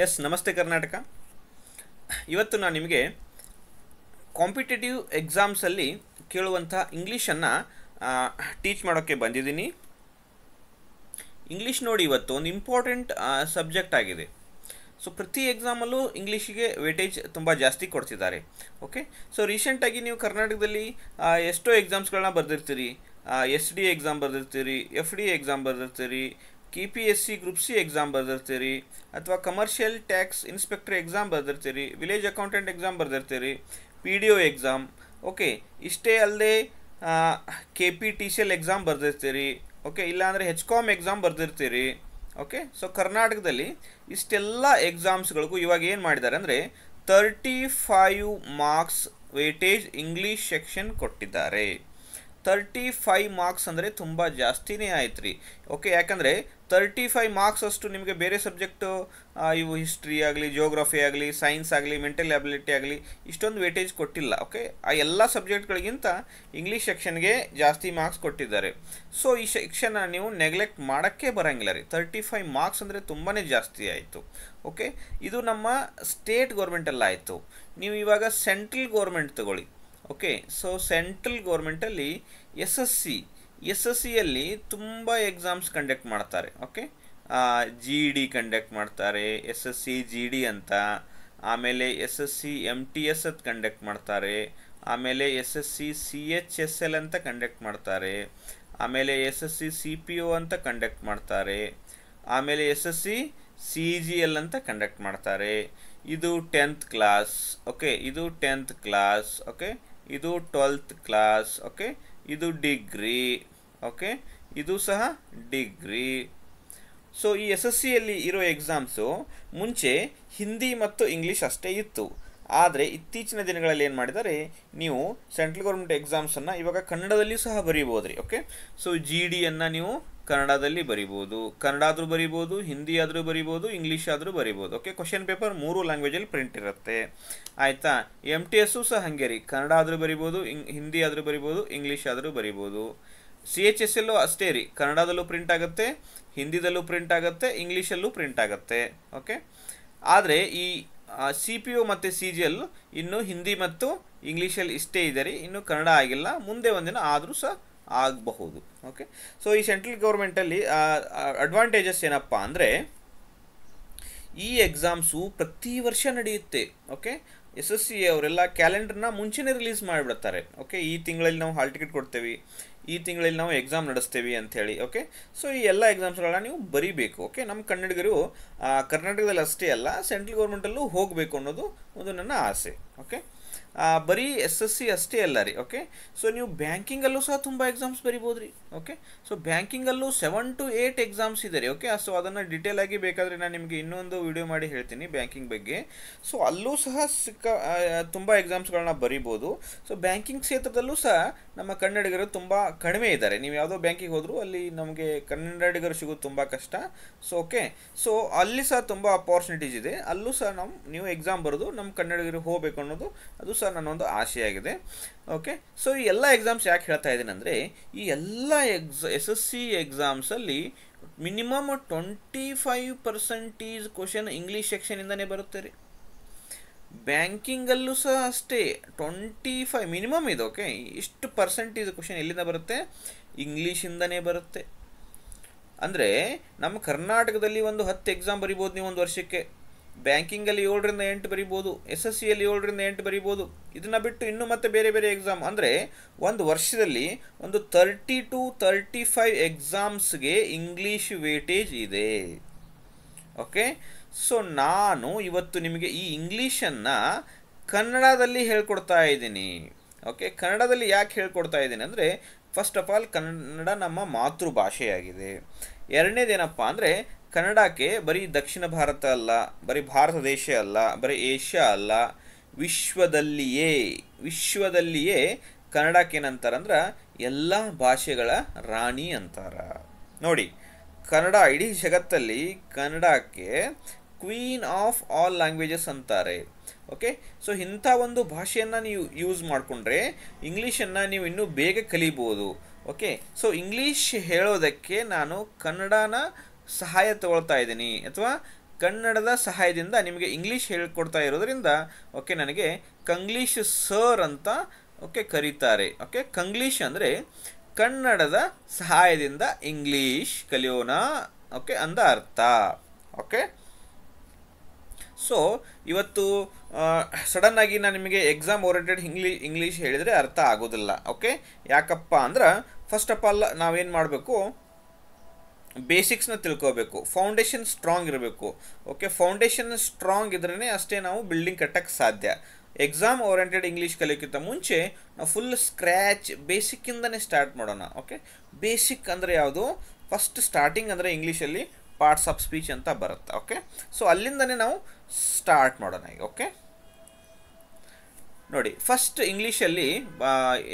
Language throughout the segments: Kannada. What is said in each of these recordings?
ಎಸ್ ನಮಸ್ತೆ ಕರ್ನಾಟಕ. ಇವತ್ತು ನಾನು ನಿಮಗೆ ಕಾಂಪಿಟೇಟಿವ್ ಎಕ್ಸಾಮ್ಸಲ್ಲಿ ಕೇಳುವಂಥ ಇಂಗ್ಲೀಷನ್ನು ಟೀಚ್ ಮಾಡೋಕ್ಕೆ ಬಂದಿದ್ದೀನಿ. ಇಂಗ್ಲೀಷ್ ನೋಡಿ ಇವತ್ತು ಒಂದು ಇಂಪಾರ್ಟೆಂಟ್ ಸಬ್ಜೆಕ್ಟ್ ಆಗಿದೆ. ಸೊ ಪ್ರತಿ ಎಕ್ಸಾಮಲ್ಲೂ ಇಂಗ್ಲೀಷಿಗೆ ವೇಟೇಜ್ ತುಂಬ ಜಾಸ್ತಿ ಕೊಡ್ತಿದ್ದಾರೆ. ಓಕೆ, ಸೊ ರೀಸೆಂಟಾಗಿ ನೀವು ಕರ್ನಾಟಕದಲ್ಲಿ ಎಷ್ಟೋ ಎಕ್ಸಾಮ್ಸ್ಗಳನ್ನ ಬರೆದಿರ್ತೀರಿ. SD ಎಕ್ಸಾಮ್ ಬರೆದಿರ್ತೀರಿ, FD ಎಕ್ಸಾಮ್ ಬರೆದಿರ್ತೀರಿ, KPSC ಗ್ರೂಪ್ ಸಿ ಎಕ್ಸಾಮ್ ಬರೆದಿರ್ತೀರಿ, ಅಥವಾ ಕಮರ್ಷಿಯಲ್ ಟ್ಯಾಕ್ಸ್ ಇನ್ಸ್ಪೆಕ್ಟರ್ ಎಕ್ಸಾಮ್ ಬರೆದಿರ್ತೀರಿ, ವಿಲೇಜ್ ಅಕೌಂಟೆಂಟ್ ಎಕ್ಸಾಮ್ ಬರೆದಿರ್ತೀರಿ, PDO ಎಕ್ಸಾಮ್. ಓಕೆ, ಇಷ್ಟೇ ಅಲ್ಲದೆ KPTCL ಎಕ್ಸಾಮ್ ಬರೆದಿರ್ತೀರಿ. ಓಕೆ, ಇಲ್ಲಾಂದರೆ HCOM ಎಕ್ಸಾಮ್ ಬರೆದಿರ್ತೀರಿ. ಓಕೆ, ಸೊ ಕರ್ನಾಟಕದಲ್ಲಿ ಇಷ್ಟೆಲ್ಲ ಎಕ್ಸಾಮ್ಸ್ಗಳಿಗೂ ಇವಾಗ ಏನು ಮಾಡಿದ್ದಾರೆ ಅಂದರೆ 35 ಮಾರ್ಕ್ಸ್ ವೇಟೇಜ್ ಇಂಗ್ಲೀಷ್ ಸೆಕ್ಷನ್ ಕೊಟ್ಟಿದ್ದಾರೆ. 35 ಮಾರ್ಕ್ಸ್ ಅಂದರೆ ತುಂಬ ಜಾಸ್ತಿನೇ ಆಯ್ತು ರೀ. ಓಕೆ, ಯಾಕಂದರೆ 35 ಮಾರ್ಕ್ಸ್ ಅಷ್ಟು ನಿಮಗೆ ಬೇರೆ ಸಬ್ಜೆಕ್ಟು ಇವು ಹಿಸ್ಟ್ರಿ ಆಗಲಿ, ಜಿಯೋಗ್ರಫಿ ಆಗಲಿ, ಸೈನ್ಸ್ ಆಗಲಿ, ಮೆಂಟಲ್ ಎಬಿಲಿಟಿ ಆಗಲಿ ಇಷ್ಟೊಂದು ವೇಟೇಜ್ ಕೊಟ್ಟಿಲ್ಲ. ಓಕೆ, ಆ ಎಲ್ಲ ಸಬ್ಜೆಕ್ಟ್ಗಳಿಗಿಂತ ಇಂಗ್ಲೀಷ್ ಸೆಕ್ಷನ್ಗೆ ಜಾಸ್ತಿ ಮಾರ್ಕ್ಸ್ ಕೊಟ್ಟಿದ್ದಾರೆ. ಸೊ ಈ ಸೆಕ್ಷನ್ನ ನೀವು ನೆಗ್ಲೆಕ್ಟ್ ಮಾಡೋಕ್ಕೆ ಬರೋಂಗಿಲ್ಲ ರೀ. 35 ಮಾರ್ಕ್ಸ್ ಅಂದರೆ ತುಂಬಾ ಜಾಸ್ತಿ ಆಯಿತು. ಓಕೆ, ಇದು ನಮ್ಮ ಸ್ಟೇಟ್ ಗೌರ್ಮೆಂಟಲ್ಲಿ ಆಯಿತು. ನೀವು ಇವಾಗ ಸೆಂಟ್ರಲ್ ಗೌರ್ಮೆಂಟ್ ತಗೊಳ್ಳಿ. ಓಕೆ, ಸೊ ಸೆಂಟ್ರಲ್ ಗೌರ್ಮೆಂಟಲ್ಲಿ ಎಸ್ ಎಸ್ ಸಿಯಲ್ಲಿ ತುಂಬ ಎಕ್ಸಾಮ್ಸ್ ಕಂಡಕ್ಟ್ ಮಾಡ್ತಾರೆ. ಓಕೆ, GD ಕಂಡಕ್ಟ್ ಮಾಡ್ತಾರೆ, SSC GD ಅಂತ, ಆಮೇಲೆ SSC MTS ಅಂತ ಕಂಡಕ್ಟ್ ಮಾಡ್ತಾರೆ, ಆಮೇಲೆ SSC CHSL ಅಂತ ಕಂಡಕ್ಟ್ ಮಾಡ್ತಾರೆ, ಆಮೇಲೆ SSC CPO ಅಂತ ಕಂಡಕ್ಟ್ ಮಾಡ್ತಾರೆ, ಆಮೇಲೆ SSC CGL ಅಂತ ಕಂಡಕ್ಟ್ ಮಾಡ್ತಾರೆ. ಇದು 10th ಕ್ಲಾಸ್. ಓಕೆ, ಇದು 10th ಕ್ಲಾಸ್. ಓಕೆ, ಇದು 12th ಕ್ಲಾಸ್. ಓಕೆ, ಇದು ಡಿಗ್ರಿ. ಓಕೆ, ಇದು ಸಹ ಡಿಗ್ರಿ. ಸೊ ಈ SSCಯಲ್ಲಿ ಇರೋ ಎಕ್ಸಾಮ್ಸು ಮುಂಚೆ ಹಿಂದಿ ಮತ್ತು ಇಂಗ್ಲೀಷ್ ಅಷ್ಟೇ ಇತ್ತು. ಆದರೆ ಇತ್ತೀಚಿನ ದಿನಗಳಲ್ಲಿ ಏನು ಮಾಡಿದ್ದಾರೆ, ನೀವು ಸೆಂಟ್ರಲ್ ಗೌರ್ಮೆಂಟ್ ಎಕ್ಸಾಮ್ಸನ್ನು ಇವಾಗ ಕನ್ನಡದಲ್ಲಿಯೂ ಸಹ ಬರೀಬೋದು ರೀ. ಓಕೆ, ಸೊ GDಯನ್ನು ನೀವು ಕನ್ನಡದಲ್ಲಿ ಬರಿಬೋದು, ಕನ್ನಡ ಆದರೂ ಬರಿಬೋದು, ಹಿಂದಿ ಆದರೂ ಬರಿಬೋದು, ಇಂಗ್ಲೀಷ್ ಆದರೂ ಬರಿಬೋದು. ಓಕೆ, ಕ್ವಶನ್ ಪೇಪರ್ 3 ಲ್ಯಾಂಗ್ವೇಜಲ್ಲಿ ಪ್ರಿಂಟ್ ಇರುತ್ತೆ. ಆಯಿತಾ, MTSಸು ಸಹ ಹಾಗೆ ರೀ, ಕನ್ನಡ ಆದರೂ ಬರಿಬೋದು, ಹಿಂದಿ ಆದರೂ ಬರಿಬೋದು, ಇಂಗ್ಲೀಷ್ ಆದರೂ ಬರಿಬೋದು. CHSLು ಅಷ್ಟೇ ರೀ, ಕನ್ನಡದಲ್ಲೂ ಪ್ರಿಂಟ್ ಆಗುತ್ತೆ, ಹಿಂದಿದಲ್ಲೂ ಪ್ರಿಂಟ್ ಆಗುತ್ತೆ, ಇಂಗ್ಲೀಷಲ್ಲೂ ಪ್ರಿಂಟ್ ಆಗುತ್ತೆ. ಓಕೆ, ಆದರೆ ಈ CPO ಮತ್ತು CGL ಇನ್ನೂ ಹಿಂದಿ ಮತ್ತು ಇಂಗ್ಲೀಷಲ್ಲಿ ಇಷ್ಟೇ ಇದೆ ರೀ, ಇನ್ನೂ ಕನ್ನಡ ಆಗಿಲ್ಲ. ಮುಂದೆ ಒಂದಿನ ಆದರೂ ಸಹ ಆಗಬಹುದು. ಓಕೆ, ಸೊ ಈ ಸೆಂಟ್ರಲ್ ಗೌರ್ಮೆಂಟಲ್ಲಿ ಅಡ್ವಾಂಟೇಜಸ್ ಏನಪ್ಪ ಅಂದರೆ ಈ ಎಕ್ಸಾಮ್ಸು ಪ್ರತಿ ವರ್ಷ ನಡೆಯುತ್ತೆ. ಓಕೆ, SSC ಅವರೆಲ್ಲ ಕ್ಯಾಲೆಂಡರ್ನ ಮುಂಚೆನೇ ರಿಲೀಸ್ ಮಾಡಿಬಿಡ್ತಾರೆ. ಓಕೆ, ಈ ತಿಂಗಳಲ್ಲಿ ನಾವು ಹಾಲ್ ಟಿಕೆಟ್ ಕೊಡ್ತೇವೆ, ಈ ತಿಂಗಳಲ್ಲಿ ನಾವು ಎಕ್ಸಾಮ್ ನಡೆಸ್ತೇವೆ ಅಂಥೇಳಿ. ಓಕೆ, ಸೊ ಈ ಎಲ್ಲ ಎಕ್ಸಾಮ್ಸ್ಗಳನ್ನ ನೀವು ಬರೀಬೇಕು. ಓಕೆ, ನಮ್ಮ ಕನ್ನಡಿಗರು ಕರ್ನಾಟಕದಲ್ಲಿ ಅಷ್ಟೇ ಅಲ್ಲ, ಸೆಂಟ್ರಲ್ ಗೌರ್ಮೆಂಟಲ್ಲೂ ಹೋಗಬೇಕು ಅನ್ನೋದು ಒಂದು ನನ್ನ ಆಸೆ. ಓಕೆ, ಬರೀ SSC ಅಷ್ಟೇ ಅಲ್ಲ ರೀ. ಓಕೆ, ಸೊ ನೀವು ಬ್ಯಾಂಕಿಂಗಲ್ಲೂ ಸಹ ತುಂಬ ಎಕ್ಸಾಮ್ಸ್ ಬರಿಬೋದು ರೀ. ಓಕೆ, ಸೊ ಬ್ಯಾಂಕಿಂಗಲ್ಲೂ 7 to 8 ಎಕ್ಸಾಮ್ಸ್ ಇದೆ ರೀ. ಓಕೆ, ಸೊ ಅದನ್ನು ಡಿಟೇಲ್ ಆಗಿ ಬೇಕಾದರೆ ನಾನು ನಿಮಗೆ ಇನ್ನೊಂದು ವಿಡಿಯೋ ಮಾಡಿ ಹೇಳ್ತೀನಿ ಬ್ಯಾಂಕಿಂಗ್ ಬಗ್ಗೆ. ಸೊ ಅಲ್ಲೂ ಸಹ ತುಂಬ ಎಕ್ಸಾಮ್ಸ್ಗಳನ್ನ ಬರಿಬೋದು. ಸೊ ಬ್ಯಾಂಕಿಂಗ್ ಕ್ಷೇತ್ರದಲ್ಲೂ ಸಹ ನಮ್ಮ ಕನ್ನಡಿಗರು ತುಂಬ ಕಡಿಮೆ ಇದ್ದಾರೆ. ನೀವು ಯಾವುದೋ ಬ್ಯಾಂಕಿಗೆ ಹೋದರೂ ಅಲ್ಲಿ ನಮಗೆ ಕನ್ನಡಿಗರು ಸಿಗೋದು ತುಂಬ ಕಷ್ಟ. ಸೊ ಓಕೆ, ಸೊ ಅಲ್ಲಿ ಸಹ ತುಂಬ ಅಪಾರ್ಚುನಿಟೀಸ್ ಇದೆ. ಅಲ್ಲೂ ಸಹ ನೀವು ಎಕ್ಸಾಮ್ ಬರೆದು ನಮ್ಮ ಕನ್ನಡಿಗರು ಹೋಗಬೇಕು ಅನ್ನೋದು ಅದು ಸಹ ನನ್ನೊಂದು ಆಸೆಯಾಗಿದೆ. ಓಕೆ, ಸೊ ಈ ಎಲ್ಲ ಎಕ್ಸಾಮ್ಸ್ ಯಾಕೆ ಹೇಳ್ತಾ ಇದ್ದೀನಿ ಅಂದರೆ ಈ ಎಲ್ಲ SSC ಎಕ್ಸಾಮ್ಸಲ್ಲಿ ಮಿನಿಮಮ್ 25% ಕ್ವಶನ್ ಇಂಗ್ಲೀಷ್ ಸೆಕ್ಷನಿಂದನೇ ಬರುತ್ತೆ ರೀ. ಬ್ಯಾಂಕಿಂಗಲ್ಲೂ ಸಹ ಅಷ್ಟೇ 25 ಮಿನಿಮಮ್ ಇದೆ. ಓಕೆ, ಇಷ್ಟು ಪರ್ಸೆಂಟೇಜ್ ಕ್ವಶನ್ ಎಲ್ಲಿಂದ ಬರುತ್ತೆ, ಇಂಗ್ಲೀಷಿಂದನೇ ಬರುತ್ತೆ. ಅಂದರೆ ನಮ್ಮ ಕರ್ನಾಟಕದಲ್ಲಿ ಒಂದು 10 ಎಕ್ಸಾಮ್ ಬರಿಬೋದು ನೀವು ಒಂದು ವರ್ಷಕ್ಕೆ. ಬ್ಯಾಂಕಿಂಗಲ್ಲಿ 7 ರಿಂದ 8 ಬರಿಬೋದು, SSCಯಲ್ಲಿ 7 ರಿಂದ 8 ಬರಿಬೋದು. ಇದನ್ನು ಬಿಟ್ಟು ಇನ್ನೂ ಮತ್ತೆ ಬೇರೆ ಬೇರೆ ಎಕ್ಸಾಮ್ ಅಂದರೆ ಒಂದು ವರ್ಷದಲ್ಲಿ ಒಂದು 30 to 35 ಎಕ್ಸಾಮ್ಸ್ಗೆ ಇಂಗ್ಲೀಷ್ ವೇಟೇಜ್ ಇದೆ. ಓಕೆ, ಸೊ ನಾನು ಇವತ್ತು ನಿಮಗೆ ಈ ಇಂಗ್ಲೀಷನ್ನು ಕನ್ನಡದಲ್ಲಿ ಹೇಳ್ಕೊಡ್ತಾ ಇದ್ದೀನಿ. ಓಕೆ, ಕನ್ನಡದಲ್ಲಿ ಯಾಕೆ ಹೇಳ್ಕೊಡ್ತಾ ಇದ್ದೀನಿ ಅಂದರೆ ಫಸ್ಟ್ ಆಫ್ ಆಲ್ ಕನ್ನಡ ನಮ್ಮ ಮಾತೃಭಾಷೆಯಾಗಿದೆ. ಎರಡನೇದೇನಪ್ಪ ಅಂದರೆ ಕನ್ನಡಕ್ಕೆ ಬರೀ ದಕ್ಷಿಣ ಭಾರತ ಅಲ್ಲ, ಬರೀ ಭಾರತ ದೇಶ ಅಲ್ಲ, ಬರೀ ಏಷ್ಯಾ ಅಲ್ಲ, ವಿಶ್ವದಲ್ಲಿಯೇ ಕನ್ನಡಕ್ಕೆ ಏನಂತಾರಂದ್ರೆ ಎಲ್ಲ ಭಾಷೆಗಳ ರಾಣಿ ಅಂತಾರ. ನೋಡಿ, ಕನ್ನಡ ಇಡೀ ಜಗತ್ತಲ್ಲಿ ಕನ್ನಡಕ್ಕೆ ಕ್ವೀನ್ ಆಫ್ ಆಲ್ ಲ್ಯಾಂಗ್ವೇಜಸ್ ಅಂತಾರೆ. ಓಕೆ, ಸೊ ಇಂಥ ಒಂದು ಭಾಷೆಯನ್ನು ನೀವು ಯೂಸ್ ಮಾಡಿಕೊಂಡ್ರೆ ಇಂಗ್ಲೀಷನ್ನು ನೀವು ಇನ್ನೂ ಬೇಗ ಕಲಿಬೋದು. ಓಕೆ, ಸೊ ಇಂಗ್ಲೀಷ್ ಹೇಳೋದಕ್ಕೆ ನಾನು ಕನ್ನಡನ ಸಹಾಯ ತಗೊಳ್ತಾ ಇದ್ದೀನಿ ಅಥವಾ ಕನ್ನಡದ ಸಹಾಯದಿಂದ ನಿಮಗೆ ಇಂಗ್ಲೀಷ್ ಹೇಳ್ಕೊಡ್ತಾ ಇರೋದ್ರಿಂದ ಓಕೆ ನನಗೆ ಕಂಗ್ಲೀಷ್ ಸರ್ ಅಂತ ಓಕೆ ಕರೀತಾರೆ. ಓಕೆ, ಕಂಗ್ಲೀಷ್ ಅಂದರೆ ಕನ್ನಡದ ಸಹಾಯದಿಂದ ಇಂಗ್ಲೀಷ್ ಕಲಿಯೋಣ ಓಕೆ ಅಂದ ಅರ್ಥ. ಓಕೆ, ಸೊ ಇವತ್ತು ಸಡನ್ನಾಗಿ ನಾನು ನಿಮಗೆ ಎಕ್ಸಾಮ್ ಓರಿಯೆಂಟೆಡ್ ಇಂಗ್ಲೀಷ್ ಹೇಳಿದರೆ ಅರ್ಥ ಆಗೋದಿಲ್ಲ. ಓಕೆ, ಯಾಕಪ್ಪ ಅಂದ್ರೆ ಫಸ್ಟ್ ಆಫ್ ಆಲ್ ನಾವೇನು ಮಾಡಬೇಕು, ಬೇಸಿಕ್ಸ್ನ ತಿಳ್ಕೋಬೇಕು, ಫೌಂಡೇಶನ್ ಸ್ಟ್ರಾಂಗ್ ಇರಬೇಕು. ಓಕೆ, ಫೌಂಡೇಶನ್ ಸ್ಟ್ರಾಂಗ್ ಇದ್ರೇ ಅಷ್ಟೇ ನಾವು ಬಿಲ್ಡಿಂಗ್ ಕಟ್ಟಕ್ಕೆ ಸಾಧ್ಯ. ಎಕ್ಸಾಮ್ ಓರಿಯೆಂಟೆಡ್ ಇಂಗ್ಲೀಷ್ ಕಲಿಯೋಕ್ಕಿಂತ ಮುಂಚೆ ನಾವು ಫುಲ್ ಸ್ಕ್ರ್ಯಾಚ್ ಬೇಸಿಕ್ಕಿಂದನೇ ಸ್ಟಾರ್ಟ್ ಮಾಡೋಣ. ಓಕೆ, ಬೇಸಿಕ್ ಅಂದರೆ ಯಾವುದು, ಫಸ್ಟ್ ಸ್ಟಾರ್ಟಿಂಗ್ ಅಂದರೆ ಇಂಗ್ಲೀಷಲ್ಲಿ ಪಾರ್ಟ್ಸ್ ಆಫ್ ಸ್ಪೀಚ್ ಅಂತ ಬರುತ್ತೆ. ಓಕೆ, ಸೊ ಅಲ್ಲಿಂದನೇ ನಾವು ಸ್ಟಾರ್ಟ್ ಮಾಡೋಣ ಈಗ. ಓಕೆ ನೋಡಿ, ಫಸ್ಟ್ ಇಂಗ್ಲೀಷಲ್ಲಿ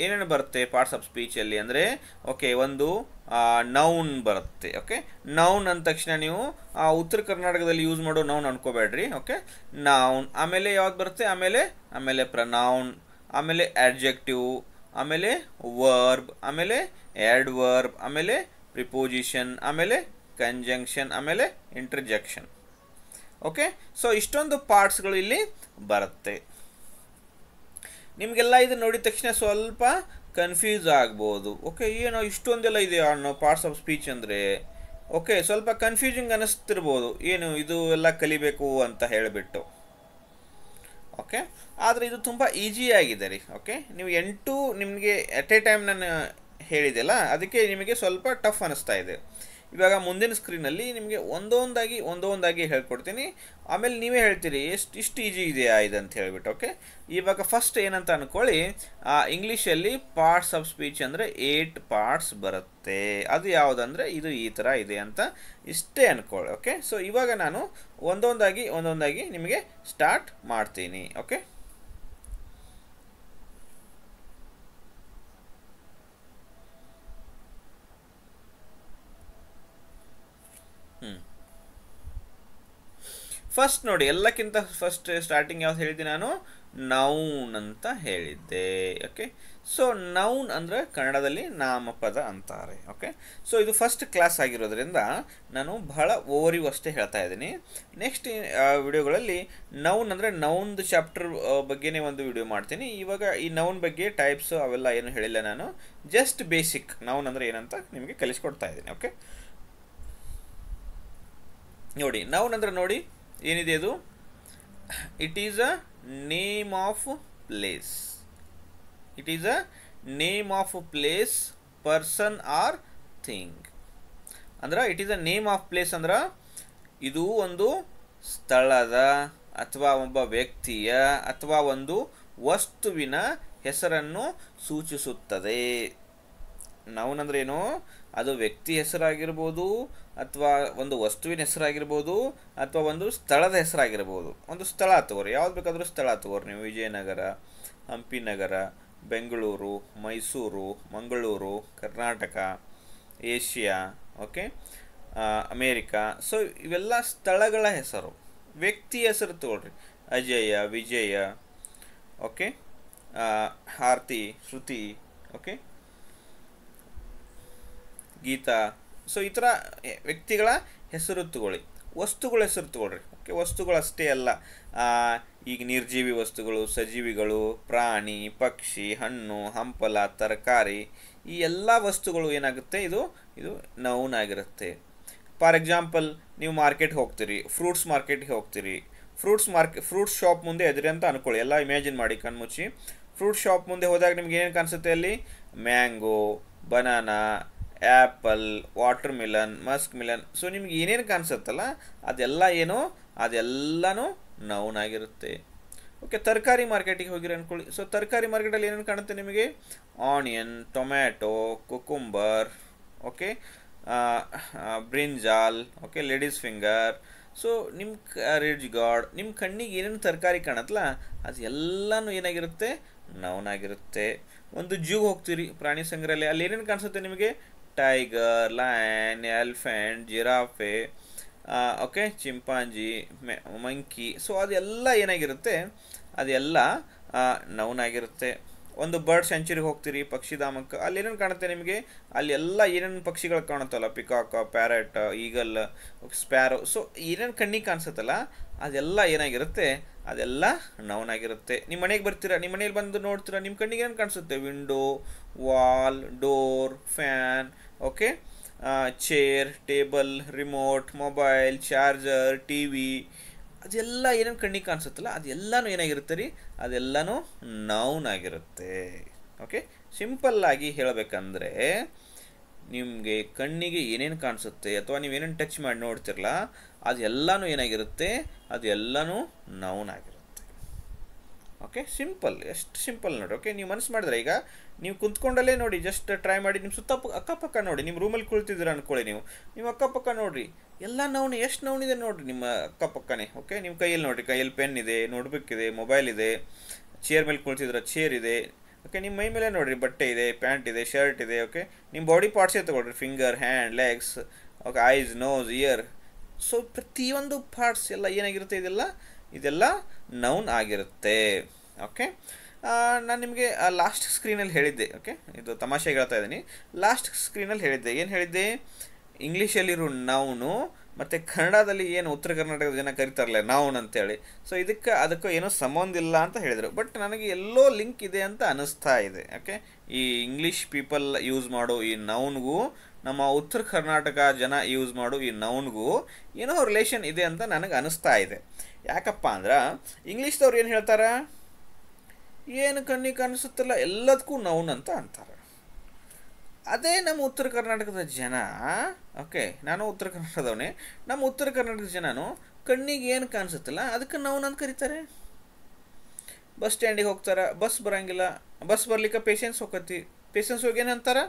ಏನೇನು ಬರುತ್ತೆ ಪಾರ್ಟ್ಸ್ ಆಫ್ ಸ್ಪೀಚಲ್ಲಿ ಅಂದರೆ ಓಕೆ, ಒಂದು ನೌನ್ ಬರುತ್ತೆ. ಓಕೆ, ನೌನ್ ಅಂದ ತಕ್ಷಣ ನೀವು ಉತ್ತರ ಕರ್ನಾಟಕದಲ್ಲಿ ಯೂಸ್ ಮಾಡೋ ನೌನ್ ಅನ್ಕೋಬೇಡ್ರಿ. ಓಕೆ, ನೌನ್, ಆಮೇಲೆ ಯಾವ್ದು ಬರುತ್ತೆ, ಆಮೇಲೆ ಪ್ರನೌನ್, ಆಮೇಲೆ ಆಡ್ಜೆಕ್ಟಿವ್, ಆಮೇಲೆ ವರ್ಬ್, ಆಮೇಲೆ ಆಡ್ವರ್ಬ್, ಆಮೇಲೆ ಪ್ರಿಪೋಸಿಷನ್, ಆಮೇಲೆ ಕಂಜಂಕ್ಷನ್, ಆಮೇಲೆ ಇಂಟರ್ಜೆಕ್ಷನ್. ಓಕೆ, ಸೊ ಇಷ್ಟೊಂದು ಪಾರ್ಟ್ಸ್ಗಳು ಇಲ್ಲಿ ಬರುತ್ತೆ. ನಿಮಗೆಲ್ಲ ಇದು ನೋಡಿದ ತಕ್ಷಣ ಸ್ವಲ್ಪ ಕನ್ಫ್ಯೂಸ್ ಆಗ್ಬೋದು. ಓಕೆ, ಏನೋ ಇಷ್ಟೊಂದೆಲ್ಲ ಇದೆ ಅನ್ನೋ ಪಾರ್ಟ್ಸ್ ಆಫ್ ಸ್ಪೀಚ್ ಅಂದರೆ. ಓಕೆ, ಸ್ವಲ್ಪ ಕನ್ಫ್ಯೂಸಿಂಗ್ ಅನ್ನಿಸ್ತಿರ್ಬೋದು, ಏನು ಇದು ಎಲ್ಲ ಕಲಿಬೇಕು ಅಂತ ಹೇಳಿಬಿಟ್ಟು. ಓಕೆ, ಆದರೆ ಇದು ತುಂಬ ಈಸಿಯಾಗಿದೆ ರೀ. ಓಕೆ, ನೀವು 8 ನಿಮಗೆ ಎಟ್ ಎ ಟೈಮ್ ನಾನು ಹೇಳಿದೆಲ್ಲ, ಅದಕ್ಕೆ ನಿಮಗೆ ಸ್ವಲ್ಪ ಟಫ್ ಅನ್ನಿಸ್ತಾ ಇದೆ. ಇವಾಗ ಮುಂದಿನ ಸ್ಕ್ರೀನಲ್ಲಿ ನಿಮಗೆ ಒಂದೊಂದಾಗಿ ಹೇಳ್ಕೊಡ್ತೀನಿ, ಆಮೇಲೆ ನೀವೇ ಹೇಳ್ತೀರಿ ಇಷ್ಟು ಈಜಿ ಇದೆಯಾ ಇದಂತ ಹೇಳಿಬಿಟ್ಟು. ಓಕೆ, ಇವಾಗ ಫಸ್ಟ್ ಏನಂತ ಅಂದ್ಕೊಳ್ಳಿ, ಇಂಗ್ಲೀಷಲ್ಲಿ ಪಾರ್ಟ್ಸ್ ಆಫ್ ಸ್ಪೀಚ್ ಅಂದರೆ 8 ಪಾರ್ಟ್ಸ್ ಬರುತ್ತೆ. ಅದು ಯಾವುದಂದರೆ ಇದು ಈ ಥರ ಇದೆ ಅಂತ ಇಷ್ಟೇ ಅಂದ್ಕೊಳ್ಳಿ. ಓಕೆ, ಸೊ ಇವಾಗ ನಾನು ಒಂದೊಂದಾಗಿ ನಿಮಗೆ ಸ್ಟಾರ್ಟ್ ಮಾಡ್ತೀನಿ. ಓಕೆ, ಫಸ್ಟ್ ನೋಡಿ, ಎಲ್ಲಕ್ಕಿಂತ ಫಸ್ಟ್ ಸ್ಟಾರ್ಟಿಂಗ್ ಯಾವ್ದು ಹೇಳಿದ್ದೆ ನಾನು, ನೌನ್ ಅಂತ ಹೇಳಿದ್ದೆ. ಓಕೆ, ಸೊ ನೌನ್ ಅಂದರೆ ಕನ್ನಡದಲ್ಲಿ ನಾಮಪದ ಅಂತಾರೆ. ಓಕೆ, ಸೊ ಇದು ಫಸ್ಟ್ ಕ್ಲಾಸ್ ಆಗಿರೋದ್ರಿಂದ ನಾನು ಬಹಳ ಓವರಿವ್ ಅಷ್ಟೇ ಹೇಳ್ತಾ ಇದ್ದೀನಿ. ನೆಕ್ಸ್ಟ್ ವಿಡಿಯೋಗಳಲ್ಲಿ ನೌನ್ ಅಂದರೆ ನೌನ್ದು ಚಾಪ್ಟರ್ ಬಗ್ಗೆನೇ ಒಂದು ವಿಡಿಯೋ ಮಾಡ್ತೀನಿ. ಇವಾಗ ಈ ನೌನ್ ಬಗ್ಗೆ ಟೈಪ್ಸ್ ಅವೆಲ್ಲ ಏನು ಹೇಳಿಲ್ಲ ನಾನು, ಜಸ್ಟ್ ಬೇಸಿಕ್ ನೌನ್ ಅಂದರೆ ಏನಂತ ನಿಮಗೆ ಕಲಿಸ್ಕೊಡ್ತಾ ಇದ್ದೀನಿ. ಓಕೆ ನೋಡಿ, ನೌನ್ ಅಂದರೆ ನೋಡಿ ಏನಿದೆ ಅದು, it is a name of place. It is a name of place, person or thing. ಅಂದ್ರೆ it is a name of place ಅಂದ್ರೆ ಇದು ಒಂದು ಸ್ಥಳದ ಅಥವಾ ಒಬ್ಬ ವ್ಯಕ್ತಿಯ ಅಥವಾ ಒಂದು ವಸ್ತುವಿನ ಹೆಸರನ್ನು ಸೂಚಿಸುತ್ತದೆ. ನೌನ್ ಅಂದ್ರೆ ಏನು, ಅದು ವ್ಯಕ್ತಿ ಹೆಸರಾಗಿರ್ಬೋದು, ಅಥವಾ ಒಂದು ವಸ್ತುವಿನ ಹೆಸರಾಗಿರ್ಬೋದು, ಅಥವಾ ಒಂದು ಸ್ಥಳದ ಹೆಸರಾಗಿರ್ಬೋದು. ಒಂದು ಸ್ಥಳ ತಗೋರಿ, ಯಾವ್ದು ಬೇಕಾದರೂ ಸ್ಥಳ ತಗೋರಿ ನೀವು, Vijayanagara, Hampi Nagar, Bengaluru, Mysuru, Mangaluru, Karnataka, Asia, okay, America. So ಇವೆಲ್ಲ ಸ್ಥಳಗಳ ಹೆಸರು. ವ್ಯಕ್ತಿ ಹೆಸರು ತಗೊಳ್ರಿ, Ajay, Vijay, okay, Aarti, Shruti, okay, Geeta. So ಈ ಥರ ವ್ಯಕ್ತಿಗಳ ಹೆಸರು ತಗೊಳ್ಳಿ. ವಸ್ತುಗಳ ಹೆಸರು ತಗೊಳ್ರಿ. ಓಕೆ, ವಸ್ತುಗಳಷ್ಟೇ ಅಲ್ಲ, ಈಗ ನಿರ್ಜೀವಿ ವಸ್ತುಗಳು, ಸಜೀವಿಗಳು, ಪ್ರಾಣಿ, ಪಕ್ಷಿ, ಹಣ್ಣು, ಹಂಪಲ, ತರಕಾರಿ, ಈ ಎಲ್ಲ ವಸ್ತುಗಳು ಏನಾಗುತ್ತೆ, ಇದು ನೌನ್ ಆಗಿರುತ್ತೆ. ಫಾರ್ ಎಕ್ಸಾಂಪಲ್, ನೀವು ಮಾರ್ಕೆಟ್ಗೆ ಹೋಗ್ತೀರಿ, ಫ್ರೂಟ್ಸ್ ಮಾರ್ಕೆಟ್ಗೆ ಹೋಗ್ತೀರಿ. ಫ್ರೂಟ್ಸ್ ಶಾಪ್ ಮುಂದೆ ಎದುರಿ ಅಂತ ಅನ್ಕೊಳ್ಳಿ, ಎಲ್ಲ ಇಮ್ಯಾಜಿನ್ ಮಾಡಿ ಕಣ್ಮುಚ್ಚಿ. ಫ್ರೂಟ್ ಶಾಪ್ ಮುಂದೆ ಹೋದಾಗ ನಿಮ್ಗೆ ಏನೇನು ಕಾಣಿಸುತ್ತೆ ಅಲ್ಲಿ, mango, banana, apple, water Milan, Musk Milan. So ನಿಮ್ಗೆ ಏನೇನು ಕಾಣಿಸುತ್ತಲ್ಲ ಅದೆಲ್ಲನೂ ನೌನ್ ಆಗಿರುತ್ತೆ. ಓಕೆ, ತರಕಾರಿ ಮಾರ್ಕೆಟಿಗೆ ಹೋಗಿರಿ ಅಂದ್ಕೊಳ್ಳಿ. ಸೊ ತರಕಾರಿ ಮಾರ್ಕೆಟಲ್ಲಿ ಏನೇನು ಕಾಣುತ್ತೆ ನಿಮಗೆ, onion, tomato, cucumber, okay, brinjal, okay, ladies finger. So ನಿಮ್ಮ ರಿಡ್ಜ್ ಗಾರ್ಡ್, ನಿಮ್ಮ ಕಣ್ಣಿಗೆ ಏನೇನು ತರಕಾರಿ ಕಾಣತ್ತಲ್ಲ ಅದೆಲ್ಲನೂ ಏನಾಗಿರುತ್ತೆ, ನೌನ್ ಆಗಿರುತ್ತೆ. ಒಂದು ಜೂಗೆ ಹೋಗ್ತೀರಿ, ಪ್ರಾಣಿ ಸಂಗ್ರಹಾಲಯ, ಅಲ್ಲಿ ಏನೇನು ಕಾಣಿಸುತ್ತೆ ನಿಮಗೆ, tiger, lion, elephant, giraffe, okay, chimpanzee, monkey. So ಅದೆಲ್ಲ ಏನಾಗಿರುತ್ತೆ, ಅದೆಲ್ಲ ನೌನ್ ಆಗಿರುತ್ತೆ. ಒಂದು ಬರ್ಡ್ ಸೆಂಚುರಿಗೆ ಹೋಗ್ತೀರಿ, ಪಕ್ಷಿಧಾಮಕ್ಕೆ, ಅಲ್ಲಿ ಏನೇನು ಕಾಣುತ್ತೆ ನಿಮಗೆ? ಅಲ್ಲಿ ಎಲ್ಲ ಏನೇನು ಪಕ್ಷಿಗಳು ಕಾಣುತ್ತಲ್ಲ, peacock, parrot, eagle, sparrow, so ಏನೇನು ಕಣ್ಣಿಗೆ ಕಾಣಿಸುತ್ತಲ್ಲ ಅದೆಲ್ಲ ಏನಾಗಿರುತ್ತೆ? ಅದೆಲ್ಲ ನೌನ್ ಆಗಿರುತ್ತೆ. ನಿಮ್ಮ ಮನೆಗೆ ಬರ್ತೀರಾ, ನಿಮ್ಮ ಮನೇಲಿ ಬಂದು ನೋಡ್ತೀರಾ, ನಿಮ್ಮ ಕಣ್ಣಿಗೆ ಏನು ಕಾಣಿಸುತ್ತೆ? Window, wall, door, fan, okay, chair, table, remote, mobile, charger, T V, ಅದೆಲ್ಲ ಏನೇನು ಕಣ್ಣಿಗೆ ಕಾಣಿಸುತ್ತಲ್ಲ ಅದೆಲ್ಲನೂ ಏನಾಗಿರುತ್ತೆ ರೀ? ಅದೆಲ್ಲನೂ ನೌನ್ ಆಗಿರುತ್ತೆ. ಓಕೆ, ಸಿಂಪಲ್ಲಾಗಿ ಹೇಳಬೇಕಂದ್ರೆ ನಿಮಗೆ ಕಣ್ಣಿಗೆ ಏನೇನು ಕಾಣಿಸುತ್ತೆ ಅಥವಾ ನೀವೇನೇನು ಟಚ್ ಮಾಡಿ ನೋಡ್ತಿರಲ್ಲ ಅದೆಲ್ಲನೂ ಏನಾಗಿರುತ್ತೆ? ಅದೆಲ್ಲನೂ ನೌನ್ ಆಗಿರುತ್ತೆ. ಓಕೆ, ಸಿಂಪಲ್, ಎಷ್ಟು ಸಿಂಪಲ್ ನೋಡಿ. ಓಕೆ, ನೀವು ಮನಸ್ಸು ಮಾಡಿದ್ರೆ ಈಗ ನೀವು ಕುಂತ್ಕೊಂಡಲ್ಲೇ ನೋಡಿ, ಜಸ್ಟ್ ಟ್ರೈ ಮಾಡಿ, ನಿಮ್ಮ ಸುತ್ತ ಅಕ್ಕಪಕ್ಕ ನೋಡಿ, ನಿಮ್ಮ ರೂಮಲ್ಲಿ ಕುಳಿತಿದ್ದೀರ ಅಂದ್ಕೊಳ್ಳಿ, ನೀವು ಅಕ್ಕಪಕ್ಕ ನೋಡಿರಿ, ಎಲ್ಲ ನೌನ್, ಎಷ್ಟು ನೌನ್ ಇದೆ ನೋಡಿರಿ ನಿಮ್ಮ ಅಕ್ಕಪಕ್ಕನೇ. ಓಕೆ, ನಿಮ್ಮ ಕೈಯಲ್ಲಿ ನೋಡಿರಿ, ಕೈಯಲ್ಲಿ ಪೆನ್ ಇದೆ, ನೋಟ್ಬುಕ್ ಇದೆ, ಮೊಬೈಲ್ ಇದೆ, ಚೇರ್ ಮೇಲೆ ಕುಳಿತಿದ್ರೆ ಚೇರ್ ಇದೆ. ಓಕೆ, ನಿಮ್ಮ ಮೈ ಮೇಲೆ ನೋಡಿರಿ, ಬಟ್ಟೆ ಇದೆ, ಪ್ಯಾಂಟ್ ಇದೆ, ಶರ್ಟ್ ಇದೆ. ಓಕೆ, ನಿಮ್ಮ ಬಾಡಿ ಪಾರ್ಟ್ಸೇ ತೊಗೊಳ್ರಿ, finger, hand, legs, okay, eyes, nose, ear. So ಪ್ರತಿಯೊಂದು ಪಾರ್ಟ್ಸ್ ಎಲ್ಲ ಏನಾಗಿರುತ್ತೆ? ಇದೆಲ್ಲ ನೌನ್ ಆಗಿರುತ್ತೆ. ಓಕೆ, ನಾನು ನಿಮಗೆ ಲಾಸ್ಟ್ ಸ್ಕ್ರೀನಲ್ಲಿ ಹೇಳಿದ್ದೆ. ಓಕೆ, ಇದು ತಮಾಷೆಗೆ ಹೇಳ್ತಾ ಇದ್ದೀನಿ. ಲಾಸ್ಟ್ ಸ್ಕ್ರೀನಲ್ಲಿ ಹೇಳಿದ್ದೆ, ಏನು ಹೇಳಿದ್ದೆ? ಇಂಗ್ಲೀಷಲ್ಲಿರೋ ನೌನು ಮತ್ತು ಕನ್ನಡದಲ್ಲಿ ಏನು ಉತ್ತರ ಕರ್ನಾಟಕದ ಜನ ಕರೀತಾರಲ್ಲ ನೌನ್ ಅಂತೇಳಿ, ಸೊ ಅದಕ್ಕೂ ಏನೋ ಸಂಬಂಧ ಇಲ್ಲ ಅಂತ ಹೇಳಿದರು. ಬಟ್ ನನಗೆ ಎಲ್ಲೋ ಲಿಂಕ್ ಇದೆ ಅಂತ ಅನ್ನಿಸ್ತಾ ಇದೆ. ಓಕೆ, ಈ ಇಂಗ್ಲೀಷ್ ಪೀಪಲ್ ಯೂಸ್ ಮಾಡೋ ಈ ನೌನ್ಗೂ ನಮ್ಮ ಉತ್ತರ ಕರ್ನಾಟಕ ಜನ ಯೂಸ್ ಮಾಡೋ ಈ ನೌನ್ಗೂ ಏನೋ ರಿಲೇಷನ್ ಇದೆ ಅಂತ ನನಗೆ ಅನ್ನಿಸ್ತಾ ಇದೆ. ಯಾಕಪ್ಪ ಅಂದ್ರೆ ಇಂಗ್ಲೀಷ್ದವ್ರು ಏನು ಹೇಳ್ತಾರೆ? ಏನು ಕಣ್ಣಿಗೆ ಕಾಣಿಸುತ್ತಿಲ್ಲ ಎಲ್ಲದಕ್ಕೂ ನೌನ್ ಅಂತ ಅಂತಾರೆ. ಅದೇ ನಮ್ಮ ಉತ್ತರ ಕರ್ನಾಟಕದ ಜನ, ಓಕೆ, ನಾನು ಉತ್ತರ ಕರ್ನಾಟಕದವನೇ, ನಮ್ಮ ಉತ್ತರ ಕರ್ನಾಟಕದ ಜನನು ಕಣ್ಣಿಗೆ ಏನು ಕಾಣಿಸುತ್ತಿಲ್ಲ ಅದಕ್ಕೆ ನೌನ್ ಅಂತ ಕರೀತಾರೆ. ಬಸ್ ಸ್ಟ್ಯಾಂಡಿಗೆ ಹೋಗ್ತಾರೆ, ಬಸ್ ಬರೋಂಗಿಲ್ಲ, ಬಸ್ ಬರ್ಲಿಕ್ಕೆ ಪೇಷನ್ಸ್ ಹೋಗತಿ, ಪೇಷನ್ಸ್ ಹೋಗಿ ಏನಂತಾರೆ?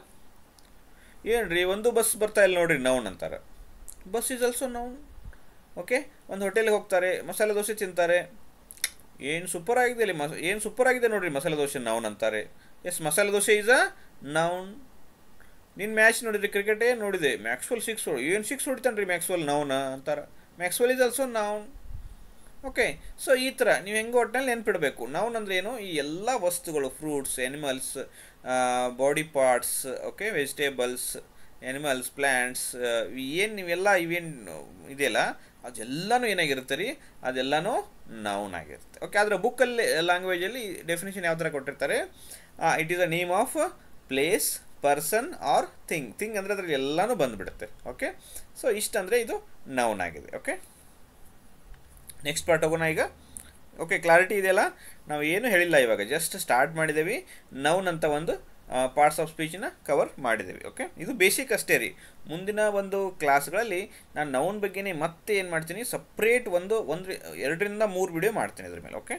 ಏನ್ರಿ ಒಂದು ಬಸ್ ಬರ್ತಾ ಇಲ್ಲ ನೋಡ್ರಿ, ನೌನ್ ಅಂತಾರೆ. Bus is also noun. Okay, ಒಂದು ಹೋಟೆಲ್ಗೆ ಹೋಗ್ತಾರೆ, ಮಸಾಲೆ ದೋಸೆ ತಿಂತಾರೆ, ಏನು ಸೂಪರ್ ಆಗಿದೆ ಅಲ್ಲಿ, ಏನು ಸೂಪರ್ ಆಗಿದೆ ನೋಡ್ರಿ ಮಸಾಲೆ ದೋಸೆ, ನೌನ್ ಅಂತಾರೆ. S, masala dosa is a noun. ನೀನು ಮ್ಯಾಚ್ ನೋಡಿದ್ರಿ, ಕ್ರಿಕೆಟೇ ನೋಡಿದೆ, ಮ್ಯಾಕ್ಸ್ವೆಲ್ 6 ಏನು 6 ಹೊಡಿತಾನೆ ರೀ ಮ್ಯಾಕ್ಸ್ವೆಲ್, ನೌನ ಅಂತಾರೆ. Maxwell is also noun. Okay, so ಈ ಥರ ನೀವು ಹೆಂಗೆ ಒಟ್ಟಿನಲ್ಲಿ ನೆನ್ಪಿಡಬೇಕು. ನೌನ್ ಅಂದರೆ ಏನು? ಈ ಎಲ್ಲ ವಸ್ತುಗಳು, fruits, animals, body parts, okay, vegetables, animals, plants, ಇವೇನು ಇದೆಯಲ್ಲ ಅದೆಲ್ಲನೂ ಏನಾಗಿರುತ್ತೆ ರೀ? ಅದೆಲ್ಲನೂ ನೌನ್ ಆಗಿರುತ್ತೆ. ಓಕೆ, ಅದರ ಬುಕ್ಕಲ್ಲಿ ಲ್ಯಾಂಗ್ವೇಜಲ್ಲಿ ಡೆಫಿನೇಷನ್ ಯಾವ ಥರ ಕೊಟ್ಟಿರ್ತಾರೆ? It is a name of place, person or thing ಅಂದರೆ ಅದರಲ್ಲಿ ಎಲ್ಲನೂ ಬಂದುಬಿಡುತ್ತೆ. ಓಕೆ, ಸೊ ಇಷ್ಟಂದರೆ ಇದು ನೌನ್ ಆಗಿದೆ. ಓಕೆ, ನೆಕ್ಸ್ಟ್ ಪಾರ್ಟ್ ಹೋಗೋಣ ಈಗ. ಓಕೆ, ಕ್ಲಾರಿಟಿ ಇದೆಯಲ್ಲ? ನಾವು ಏನು ಹೇಳಿಲ್ಲ ಇವಾಗ, ಜಸ್ಟ್ ಸ್ಟಾರ್ಟ್ ಮಾಡಿದ್ದೇವೆ, ನೌನ್ ಅಂತ ಒಂದು ಪಾರ್ಟ್ಸ್ ಆಫ್ ಸ್ಪೀಚನ್ನ ಕವರ್ ಮಾಡಿದ್ದೇವೆ. ಓಕೆ, ಇದು ಬೇಸಿಕ್ ಅಷ್ಟೇ ರೀ. ಮುಂದಿನ ಒಂದು ಕ್ಲಾಸ್ಗಳಲ್ಲಿ ನಾನು ನೌನ್ ಬಗ್ಗೆನೇ ಮತ್ತೆ ಏನು ಮಾಡ್ತೀನಿ, ಸಪ್ರೇಟ್ ಒಂದು 2-3 ವಿಡಿಯೋ ಮಾಡ್ತೀನಿ ಅದ್ರ ಮೇಲೆ. ಓಕೆ,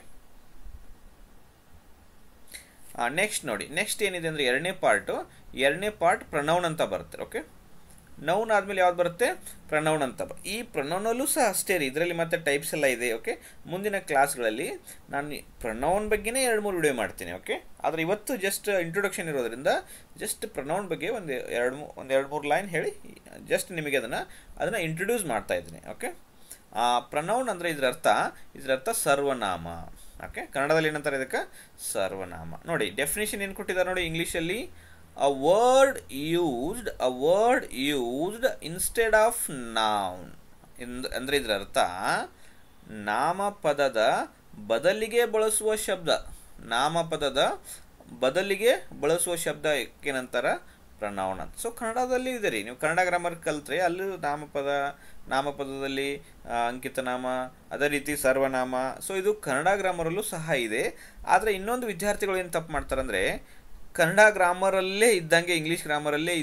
ನೆಕ್ಸ್ಟ್ ನೋಡಿ, ನೆಕ್ಸ್ಟ್ ಏನಿದೆ ಅಂದರೆ ಎರಡನೇ ಪಾರ್ಟ್ ಪ್ರನೌನ್ ಅಂತ ಬರುತ್ತೆ. ಓಕೆ, ನೌನ್ ಆದಮೇಲೆ ಯಾವ್ದು ಬರುತ್ತೆ? ಪ್ರನೌನ್ ಅಂತ. ಈ ಪ್ರನೌನಲ್ಲೂ ಸಹ ಅಷ್ಟೇ ರೀ, ಇದರಲ್ಲಿ ಮತ್ತೆ ಟೈಪ್ಸ್ ಎಲ್ಲ ಇದೆ. ಓಕೆ, ಮುಂದಿನ ಕ್ಲಾಸ್ಗಳಲ್ಲಿ ನಾನು ಪ್ರನೌನ್ ಬಗ್ಗೆನೇ 2-3 ವಿಡಿಯೋ ಮಾಡ್ತೀನಿ. ಓಕೆ, ಆದರೆ ಇವತ್ತು ಜಸ್ಟ್ ಇಂಟ್ರೊಡಕ್ಷನ್ ಇರೋದ್ರಿಂದ ಜಸ್ಟ್ ಪ್ರನೌನ್ ಬಗ್ಗೆ ಒಂದು 2-3 ಲೈನ್ ಹೇಳಿ ಜಸ್ಟ್ ನಿಮಗೆ ಅದನ್ನು ಇಂಟ್ರೊಡ್ಯೂಸ್ ಮಾಡ್ತಾ ಇದ್ದೀನಿ. ಓಕೆ, ಪ್ರನೌನ್ ಅಂದರೆ ಇದರ ಅರ್ಥ ಸರ್ವನಾಮ. ಓಕೆ, ಕನ್ನಡದಲ್ಲಿ ಏನಂತಾರೆ ಇದಕ್ಕೆ? ಸರ್ವನಾಮ. ನೋಡಿ ಡೆಫಿನೇಷನ್ ಏನು ಕೊಟ್ಟಿದ್ದಾರೆ ನೋಡಿ ಇಂಗ್ಲೀಷಲ್ಲಿ. a word used instead of noun. ಅಂದರೆ ಇದರ ಅರ್ಥ ನಾಮಪದದ ಬದಲಿಗೆ ಬಳಸುವ ಶಬ್ದ. ನಾಮಪದದ ಬದಲಿಗೆ ಬಳಸುವ ಶಬ್ದಕ್ಕೇನಂತಾರೆ? ಪ್ರನೌನ್ ಅಂತ. ಸೊ ಕನ್ನಡದಲ್ಲಿ ಇದೆ ರೀ, ನೀವು ಕನ್ನಡ ಗ್ರಾಮರ್ ಕಲ್ತ್ರೆ ಅಲ್ಲೂ ನಾಮಪದದಲ್ಲಿ ಅಂಕಿತನಾಮ, ಅದೇ ರೀತಿ ಸರ್ವನಾಮ. ಸೊ ಇದು ಕನ್ನಡ ಗ್ರಾಮರಲ್ಲೂ ಸಹ ಇದೆ. ಆದರೆ ಇನ್ನೊಂದು ವಿದ್ಯಾರ್ಥಿಗಳು ಏನು ತಪ್ಪು ಮಾಡ್ತಾರಂದರೆ ಕನ್ನಡ ಗ್ರಾಮರಲ್ಲೇ ಇದ್ದಂಗೆ ಇಂಗ್ಲೀಷ್ ಗ್ರಾಮರಲ್ಲೇ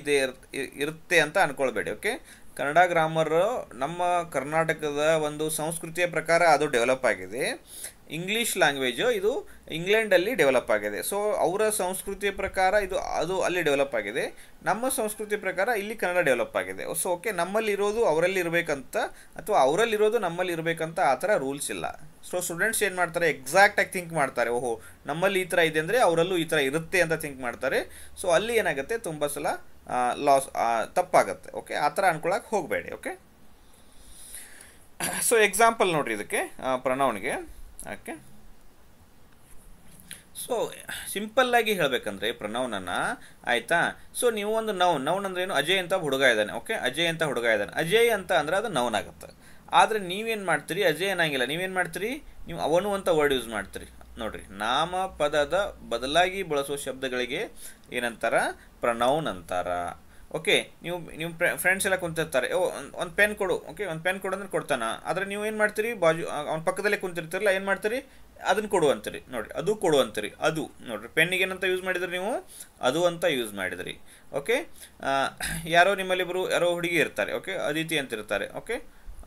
ಇರುತ್ತೆ ಅಂತ ಅಂದ್ಕೊಳ್ಬೇಡಿ. ಓಕೆ, ಕನ್ನಡ ಗ್ರಾಮರು ನಮ್ಮ ಕರ್ನಾಟಕದ ಒಂದು ಸಂಸ್ಕೃತಿಯ ಪ್ರಕಾರ ಅದು ಡೆವಲಪ್ ಆಗಿದೆ. ಇಂಗ್ಲೀಷ್ ಲ್ಯಾಂಗ್ವೇಜು ಇದು ಇಂಗ್ಲೆಂಡಲ್ಲಿ ಡೆವಲಪ್ ಆಗಿದೆ. ಸೊ ಅವರ ಸಂಸ್ಕೃತಿಯ ಪ್ರಕಾರ ಅದು ಅಲ್ಲಿ ಡೆವಲಪ್ ಆಗಿದೆ. ನಮ್ಮ ಸಂಸ್ಕೃತಿ ಪ್ರಕಾರ ಇಲ್ಲಿ ಕನ್ನಡ ಡೆವಲಪ್ ಆಗಿದೆ. ಸೊ ಓಕೆ, ನಮ್ಮಲ್ಲಿರೋದು ಅವರಲ್ಲಿ ಇರಬೇಕಂತ ಅಥವಾ ಅವರಲ್ಲಿರೋದು ನಮ್ಮಲ್ಲಿ ಇರಬೇಕಂತ ಆ ಥರ ರೂಲ್ಸ್ ಇಲ್ಲ. ಸೊ ಸ್ಟೂಡೆಂಟ್ಸ್ ಏನು ಮಾಡ್ತಾರೆ, ಎಕ್ಸಾಕ್ಟಾಗಿ ಥಿಂಕ್ ಮಾಡ್ತಾರೆ, ಓಹೋ ನಮ್ಮಲ್ಲಿ ಈ ಥರ ಇದೆ ಅಂದರೆ ಅವರಲ್ಲೂ ಈ ಥರ ಇರುತ್ತೆ ಅಂತ ಥಿಂಕ್ ಮಾಡ್ತಾರೆ. ಸೊ ಅಲ್ಲಿ ಏನಾಗುತ್ತೆ, ತುಂಬ ಸಲ ತಪ್ಪಾಗುತ್ತೆ. ಓಕೆ, ಆ ಥರ ಅನ್ಕೊಳಕ್ಕೆ ಹೋಗಬೇಡಿ. ಓಕೆ, ಸೊ ಎಕ್ಸಾಂಪಲ್ ನೋಡಿರಿ ಇದಕ್ಕೆ ಪ್ರನೌನ್ಗೆ. ಓಕೆ, ಸೊ ಸಿಂಪಲ್ಲಾಗಿ ಹೇಳಬೇಕಂದ್ರೆ ಪ್ರನೌನನ್ನು, ಆಯಿತಾ. ಸೊ ನೀವು ಒಂದು ನೌನ್ ಅಂದ್ರೆ ಏನು, ಅಜಯ್ ಅಂತ ಹುಡುಗ ಇದ್ದಾನೆ. ಓಕೆ, ಅಜಯ್ ಅಂತ ಹುಡುಗ ಇದ್ದಾನೆ. ಅಜಯ್ ಅಂತ ಅಂದರೆ ಅದು ನೌನ್ ಆಗುತ್ತೆ. ಆದರೆ ನೀವೇನು ಮಾಡ್ತೀರಿ, ಅಜಯ್ ಅನ್ನಂಗಿಲ್ಲ, ನೀವೇನು ಮಾಡ್ತೀರಿ, ನೀವು ಅವನು ಅಂತ ವರ್ಡ್ ಯೂಸ್ ಮಾಡ್ತೀರಿ. ನೋಡಿರಿ, ನಾಮಪದದ ಬದಲಾಗಿ ಬಳಸುವ ಶಬ್ದಗಳಿಗೆ ಏನಂತಾರ, ಪ್ರನೌನ್ ಅಂತಾರ. ಓಕೆ, ನೀವು ಫ್ರೆಂಡ್ಸ್ ಎಲ್ಲ ಕುಂತಿರ್ತಾರೆ, ಒಂದು ಪೆನ್ ಕೊಡು, ಓಕೆ ಒಂದು ಪೆನ್ ಕೊಡು ಅಂದ್ರೆ ಕೊಡ್ತಾನ. ಆದರೆ ನೀವು ಏನು ಮಾಡ್ತೀರಿ, ಬಾಜು ಅವ್ನ ಪಕ್ಕದಲ್ಲೇ ಕುಂತಿರ್ತಿರಲ್ಲ, ಏನು ಮಾಡ್ತೀರಿ, ಅದನ್ನು ಕೊಡು ಅಂತೀರಿ. ನೋಡಿರಿ, ಅದು ಕೊಡು ಅಂತೀರಿ. ಅದು ನೋಡಿರಿ, ಪೆನ್ನಿಗೆ ಏನಂತ ಯೂಸ್ ಮಾಡಿದ್ರಿ ನೀವು, ಅದು ಅಂತ ಯೂಸ್ ಮಾಡಿದ್ರಿ. ಓಕೆ, ಯಾರೋ ನಿಮ್ಮಲ್ಲಿಬ್ಬರು ಯಾರೋ ಹುಡುಗಿ ಇರ್ತಾರೆ, ಓಕೆ ಅದಿತಿ ಅಂತ ಇರ್ತಾರೆ. ಓಕೆ,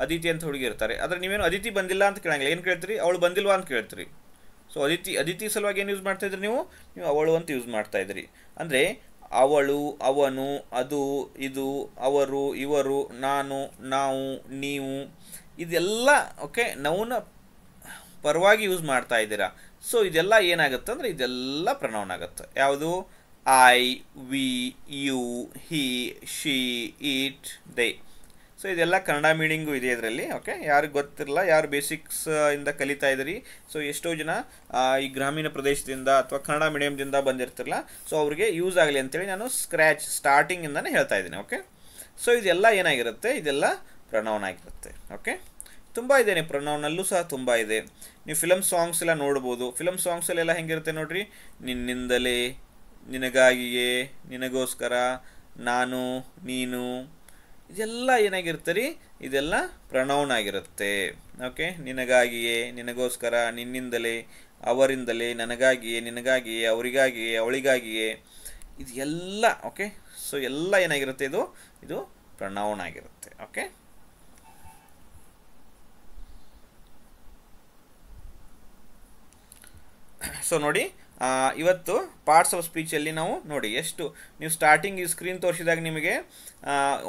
ಅದಿತಿ ಅಂತ ಹುಡುಗಿ ಇರ್ತಾರೆ. ಆದರೆ ನೀವೇನು ಅದಿತಿ ಬಂದಿಲ್ಲ ಅಂತ ಕೇಳಂಗಿಲ್ಲ, ಏನು ಕೇಳ್ತೀರಿ, ಅವಳು ಬಂದಿಲ್ವಾ ಅಂತ ಕೇಳ್ತೀರಿ. ಸೊ ಅದಿತಿ ಸಲುವಾಗಿ ಏನು ಯೂಸ್ ಮಾಡ್ತಾಯಿದ್ರಿ ನೀವು ಅವಳು ಅಂತ ಯೂಸ್ ಮಾಡ್ತಾಯಿದ್ರಿ. ಅಂದರೆ ಅವಳು, ಅವನು, ಅದು, ಇದು, ಅವರು, ಇವರು, ನಾನು, ನಾವು, ನೀವು, ಇದೆಲ್ಲ ಓಕೆ ನೌನ ಪರವಾಗಿ ಯೂಸ್ ಮಾಡ್ತಾ ಇದ್ದೀರಾ. ಸೊ ಇದೆಲ್ಲ ಏನಾಗುತ್ತೆ ಅಂದರೆ ಇದೆಲ್ಲ ಪ್ರನೌನ್ ಆಗುತ್ತೆ. ಯಾವುದು, I, we, you, he, she, it, they. So ಇದೆಲ್ಲ ಕನ್ನಡ ಮೀನಿಂಗು ಇದೆ ಇದರಲ್ಲಿ. ಓಕೆ, ಯಾರಿಗೆ ಗೊತ್ತಿರಲ್ಲ, ಯಾರು ಬೇಸಿಕ್ಸ್ ಇಂದ ಕಲಿತಾ ಇದ್ದೀರಿ, ಸೊ ಎಷ್ಟೋ ಜನ ಈ ಗ್ರಾಮೀಣ ಪ್ರದೇಶದಿಂದ ಅಥವಾ ಕನ್ನಡ ಮೀಡಿಯಮ್ದಿಂದ ಬಂದಿರ್ತಿರಲ್ಲ, ಸೊ ಅವ್ರಿಗೆ ಯೂಸ್ ಆಗಲಿ ಅಂತೇಳಿ ನಾನು ಸ್ಟಾರ್ಟಿಂಗಿಂದನೇ ಹೇಳ್ತಾ ಇದ್ದೀನಿ. ಓಕೆ, ಸೊ ಇದೆಲ್ಲ ಏನಾಗಿರುತ್ತೆ, ಇದೆಲ್ಲ ಪ್ರನೌನ್ ಆಗಿರುತ್ತೆ. ಓಕೆ, ತುಂಬ ಇದೆ, ಪ್ರನೌನಲ್ಲೂ ಸಹ ತುಂಬ ಇದೆ. ನೀವು ಫಿಲಮ್ ಸಾಂಗ್ಸ್ ಎಲ್ಲ ನೋಡ್ಬೋದು. ಫಿಲಮ್ ಸಾಂಗ್ಸಲ್ಲೆಲ್ಲ ಹೆಂಗಿರುತ್ತೆ ನೋಡ್ರಿ, ನಿನ್ನಿಂದಲೇ, ನಿನಗಾಗಿಯೇ, ನಿನಗೋಸ್ಕರ, ನಾನು, ನೀನು, ಇದೆಲ್ಲ ಏನಾಗಿರುತ್ತೆ ರೀ, ಇದೆಲ್ಲ ಪ್ರನೌನ್ ಆಗಿರುತ್ತೆ. ಓಕೆ, ನಿನಗಾಗಿಯೇ, ನಿನಗೋಸ್ಕರ, ನಿನ್ನಿಂದಲೇ, ಅವರಿಂದಲೇ, ನನಗಾಗಿಯೇ, ನಿನಗಾಗಿಯೇ, ಅವರಿಗಾಗಿಯೇ, ಅವಳಿಗಾಗಿಯೇ, ಇದು ಎಲ್ಲ ಓಕೆ. ಸೊ ಎಲ್ಲ ಏನಾಗಿರುತ್ತೆ, ಇದು ಪ್ರನೌನ್ ಆಗಿರುತ್ತೆ. ಓಕೆ, ಸೊ ನೋಡಿ, ಇವತ್ತು ಪಾರ್ಟ್ಸ್ ಆಫ್ ಸ್ಪೀಚಲ್ಲಿ ನಾವು ನೋಡಿ ಎಷ್ಟು ನೀವು ಸ್ಟಾರ್ಟಿಂಗ್ ಈ ಸ್ಕ್ರೀನ್ ತೋರಿಸಿದಾಗ ನಿಮಗೆ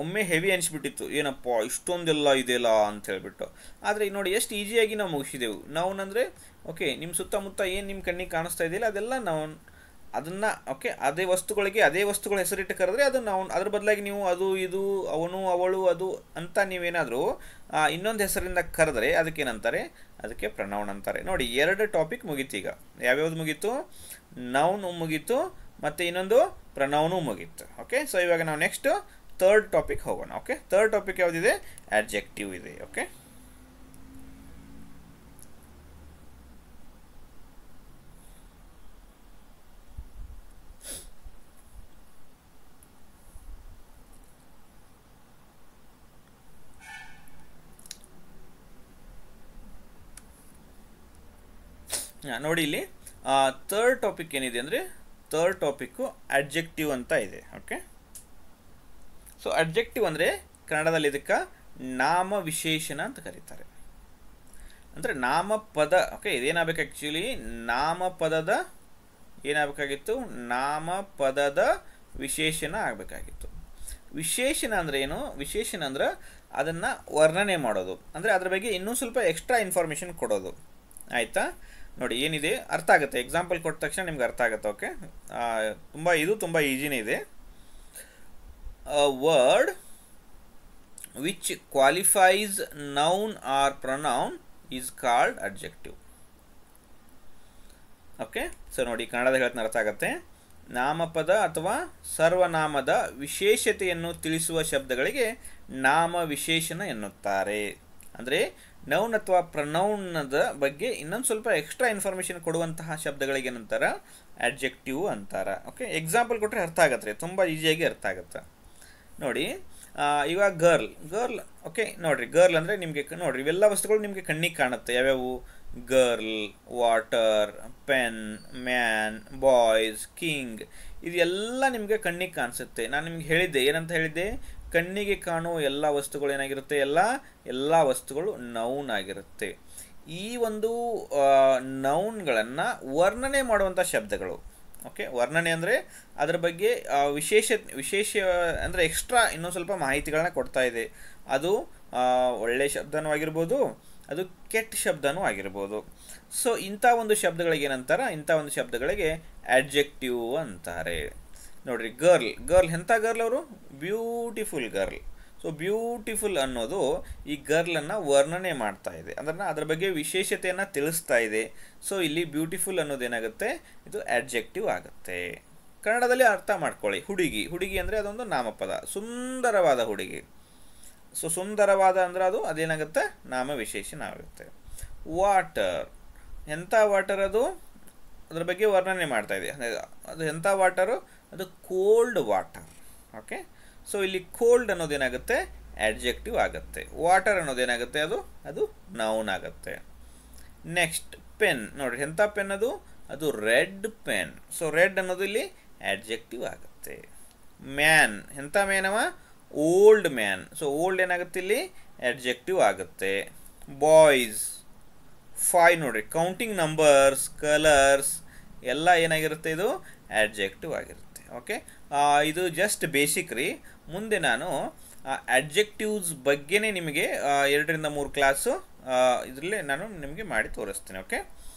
ಒಮ್ಮೆ ಹೆವಿ ಅನಿಸ್ಬಿಟ್ಟಿತ್ತು, ಏನಪ್ಪ ಇಷ್ಟೊಂದೆಲ್ಲ ಇದೆಯಲ್ಲ ಅಂತ ಹೇಳ್ಬಿಟ್ಟು. ಆದರೆ ಈಗ ನೋಡಿ ಎಷ್ಟು ಈಸಿಯಾಗಿ ನಾವು ಮುಗಿಸಿದೆವು. ನೌನ್ ಅಂದರೆ ಓಕೆ, ನಿಮ್ಮ ಸುತ್ತಮುತ್ತ ಏನು ನಿಮ್ಮ ಕಣ್ಣಿಗೆ ಕಾಣಿಸ್ತಾ ಇದೆಯಲ್ಲ ಅದೆಲ್ಲ ನೌನ್. ಅದನ್ನು ಓಕೆ ಅದೇ ವಸ್ತುಗಳ ಹೆಸರಿಟ್ಟು ಕರೆದ್ರೆ ಅದು ನೌನ್. ಅದ್ರ ಬದಲಾಗಿ ನೀವು ಅದು, ಇದು, ಅವನು, ಅವಳು, ಅದು ಅಂತ ನೀವೇನಾದರೂ ಇನ್ನೊಂದು ಹೆಸರಿಂದ ಕರೆದ್ರೆ ಅದಕ್ಕೇನಂತಾರೆ, ಅದಕ್ಕೆ ಪ್ರನೌನ್ ಅಂತಾರೆ. ನೋಡಿ, 2 ಟಾಪಿಕ್ ಮುಗೀತು ಈಗ. ಯಾವ್ಯಾವ್ದು ಮುಗೀತು, ನೌನ್ ಮುಗೀತು ಮತ್ತು ಇನ್ನೊಂದು ಪ್ರನೌನು ಮುಗೀತು. ಓಕೆ, ಸೊ ಇವಾಗ ನಾವು ನೆಕ್ಸ್ಟ್ 3rd ಟಾಪಿಕ್ ಹೋಗೋಣ. ಓಕೆ, 3rd ಟಾಪಿಕ್ ಯಾವುದಿದೆ, ಆಡ್ಜೆಕ್ಟಿವ್ ಇದೆ. ಓಕೆ, ನೋಡಿ ಇಲ್ಲಿ 3rd ಟಾಪಿಕ್ ಏನಿದೆ ಅಂದರೆ 3rd ಟಾಪಿಕ್ಕು ಅಡ್ಜೆಕ್ಟಿವ್ ಅಂತ ಇದೆ. ಓಕೆ, ಸೊ ಅಡ್ಜೆಕ್ಟಿವ್ ಅಂದರೆ ಕನ್ನಡದಲ್ಲಿ ಇದಕ್ಕೆ ನಾಮ ವಿಶೇಷಣ ಅಂತ ಕರೀತಾರೆ. ಅಂದರೆ ನಾಮಪದ. ಓಕೆ, ಇದೇನಾಗಬೇಕು ಆ್ಯಕ್ಚುಲಿ, ನಾಮಪದದ ಏನಾಗಬೇಕಾಗಿತ್ತು, ನಾಮಪದದ ವಿಶೇಷಣ ಆಗಬೇಕಾಗಿತ್ತು. ವಿಶೇಷಣ ಅಂದರೆ ಏನು, ವಿಶೇಷಣ ಅಂದ್ರೆ ಅದನ್ನು ವರ್ಣನೆ ಮಾಡೋದು, ಅಂದರೆ ಅದ್ರ ಬಗ್ಗೆ ಇನ್ನೂ ಸ್ವಲ್ಪ ಎಕ್ಸ್ಟ್ರಾ ಇನ್ಫಾರ್ಮೇಷನ್ ಕೊಡೋದು. ಆಯಿತಾ, ನೋಡಿ ಏನಿದೆ ಅರ್ಥ ಆಗುತ್ತೆ. ಎಕ್ಸಾಂಪಲ್ ಕೊಟ್ಟ ತಕ್ಷಣ ನಿಮ್ಗೆ ಅರ್ಥ ಆಗುತ್ತೆ. ಓಕೆ, ತುಂಬ ಈಸಿನೇ ಇದೆ. Word which qualifies noun R pronoun is called adjective. Okay, so ನೋಡಿ ಕನ್ನಡದ ಹೇಳ್ತಾನೆ ಅರ್ಥ ಆಗುತ್ತೆ. ನಾಮಪದ ಅಥವಾ ಸರ್ವನಾಮದ ವಿಶೇಷತೆಯನ್ನು ತಿಳಿಸುವ ಶಬ್ದಗಳಿಗೆ ನಾಮ ವಿಶೇಷಣ ಎನ್ನುತ್ತಾರೆ. ಅಂದರೆ ನೌನ್ ಅಥವಾ ಪ್ರನೌನದ ಬಗ್ಗೆ ಇನ್ನೊಂದು ಸ್ವಲ್ಪ ಎಕ್ಸ್ಟ್ರಾ ಇನ್ಫಾರ್ಮೇಷನ್ ಕೊಡುವಂತಹ ಶಬ್ದಗಳಿಗೆ ಏನಂತಾರ, ಅಡ್ಜೆಕ್ಟಿವ್ ಅಂತಾರ. ಓಕೆ, ಎಕ್ಸಾಂಪಲ್ ಕೊಟ್ಟರೆ ಅರ್ಥ ಆಗತ್ತೆ, ತುಂಬ ಈಸಿಯಾಗಿ ಅರ್ಥ ಆಗುತ್ತೆ. ನೋಡಿ, ಇವಾಗ ಗರ್ಲ್. ಓಕೆ, ನೋಡಿರಿ ಗರ್ಲ್ ಅಂದರೆ ನಿಮಗೆ ನೋಡಿರಿ ಇವೆಲ್ಲ ವಸ್ತುಗಳು ನಿಮಗೆ ಕಣ್ಣಿಗೆ ಕಾಣುತ್ತೆ. ಯಾವ್ಯಾವು, girl, water, pen, man, boys, king, ಇದೆಲ್ಲ ನಿಮಗೆ ಕಣ್ಣಿಗೆ ಕಾಣಿಸುತ್ತೆ. ನಾನು ನಿಮ್ಗೆ ಹೇಳಿದ್ದೆ, ಏನಂತ ಹೇಳಿದ್ದೆ, ಕಣ್ಣಿಗೆ ಕಾಣುವ ಎಲ್ಲ ವಸ್ತುಗಳು ಏನಾಗಿರುತ್ತೆ, ಎಲ್ಲ ವಸ್ತುಗಳು ನೌನ್ ಆಗಿರುತ್ತೆ. ಈ ಒಂದು ನೌನ್ಗಳನ್ನು ವರ್ಣನೆ ಮಾಡುವಂಥ ಶಬ್ದಗಳು. ಓಕೆ, ವರ್ಣನೆ ಅಂದರೆ ಅದರ ಬಗ್ಗೆ ವಿಶೇಷ ಅಂದರೆ ಎಕ್ಸ್ಟ್ರಾ ಇನ್ನೊಂದು ಸ್ವಲ್ಪ ಮಾಹಿತಿಗಳನ್ನ ಕೊಡ್ತಾ ಇದೆ. ಅದು ಒಳ್ಳೆಯ ಶಬ್ದನೂ ಆಗಿರ್ಬೋದು, ಅದು ಕೆಟ್ಟ ಶಬ್ದನೂ ಆಗಿರ್ಬೋದು. ಸೊ ಇಂಥ ಒಂದು ಶಬ್ದಗಳಿಗೆ ಏನಂತಾರೆ, ಇಂಥ ಒಂದು ಶಬ್ದಗಳಿಗೆ ಅಡ್ಜೆಕ್ಟಿವ್ ಅಂತಾರೆ. ನೋಡಿರಿ, ಗರ್ಲ್ ಎಂಥ ಗರ್ಲ್, ಅವರು ಬ್ಯೂಟಿಫುಲ್ ಗರ್ಲ್. ಸೊ ಬ್ಯೂಟಿಫುಲ್ ಅನ್ನೋದು ಈ ಗರ್ಲನ್ನು ವರ್ಣನೆ ಮಾಡ್ತಾ ಇದೆ, ಅದನ್ನು ಅದರ ಬಗ್ಗೆ ವಿಶೇಷತೆಯನ್ನು ತಿಳಿಸ್ತಾ ಇದೆ. ಸೊ ಇಲ್ಲಿ ಬ್ಯೂಟಿಫುಲ್ ಅನ್ನೋದೇನಾಗುತ್ತೆ, ಇದು ಆಡ್ಜೆಕ್ಟಿವ್ ಆಗುತ್ತೆ. ಕನ್ನಡದಲ್ಲಿ ಅರ್ಥ ಮಾಡ್ಕೊಳ್ಳಿ. ಹುಡುಗಿ, ಹುಡುಗಿ ಅಂದರೆ ಅದೊಂದು ನಾಮಪದ, ಸುಂದರವಾದ ಹುಡುಗಿ. ಸೊ ಸುಂದರವಾದ ಅಂದರೆ ಅದೇನಾಗುತ್ತೆ, ನಾಮ ವಿಶೇಷಣ ಆಗುತ್ತೆ. ವಾಟರ್, ಎಂಥ ವಾಟರ್, ಅದರ ಬಗ್ಗೆ ವರ್ಣನೆ ಮಾಡ್ತಾ ಇದೆ. ಅದು ಎಂಥ ವಾಟರು, ಅದು ಕೋಲ್ಡ್ ವಾಟರ್. ಓಕೆ, ಸೊ ಇಲ್ಲಿ ಕೋಲ್ಡ್ ಅನ್ನೋದೇನಾಗುತ್ತೆ, ಆಡ್ಜೆಕ್ಟಿವ್ ಆಗುತ್ತೆ. ವಾಟರ್ ಅನ್ನೋದೇನಾಗುತ್ತೆ, ಅದು ನೌನ್ ಆಗುತ್ತೆ. ನೆಕ್ಸ್ಟ್ ಪೆನ್ ನೋಡಿರಿ, ಎಂಥ ಪೆನ್ ಅದು ರೆಡ್ ಪೆನ್. ಸೊ ರೆಡ್ ಅನ್ನೋದು ಇಲ್ಲಿ ಆಡ್ಜೆಕ್ಟಿವ್ ಆಗುತ್ತೆ. ಮ್ಯಾನ್, ಎಂಥ man old man. So old ಏನಾಗುತ್ತೆ ಇಲ್ಲಿ ಆಡ್ಜೆಕ್ಟಿವ್ ಆಗುತ್ತೆ. ಬಾಯ್ಸ್, 5 ನೋಡಿರಿ, ಕೌಂಟಿಂಗ್ ನಂಬರ್ಸ್, ಕಲರ್ಸ್ ಎಲ್ಲ ಏನಾಗಿರುತ್ತೆ, ಇದು ಆಡ್ಜೆಕ್ಟಿವ್ ಆಗಿರುತ್ತೆ. ಓಕೆ, ಇದು ಜಸ್ಟ್ ಬೇಸಿಕ್ ರೀ. ಮುಂದೆ ನಾನು ಆಡ್ಜೆಕ್ಟಿವ್ಸ್ ಬಗ್ಗೆನೇ ನಿಮಗೆ 2 ರಿಂದ 3 ಕ್ಲಾಸು ಇದರಲ್ಲೇ ನಾನು ನಿಮಗೆ ಮಾಡಿ ತೋರಿಸ್ತೀನಿ. ಓಕೆ,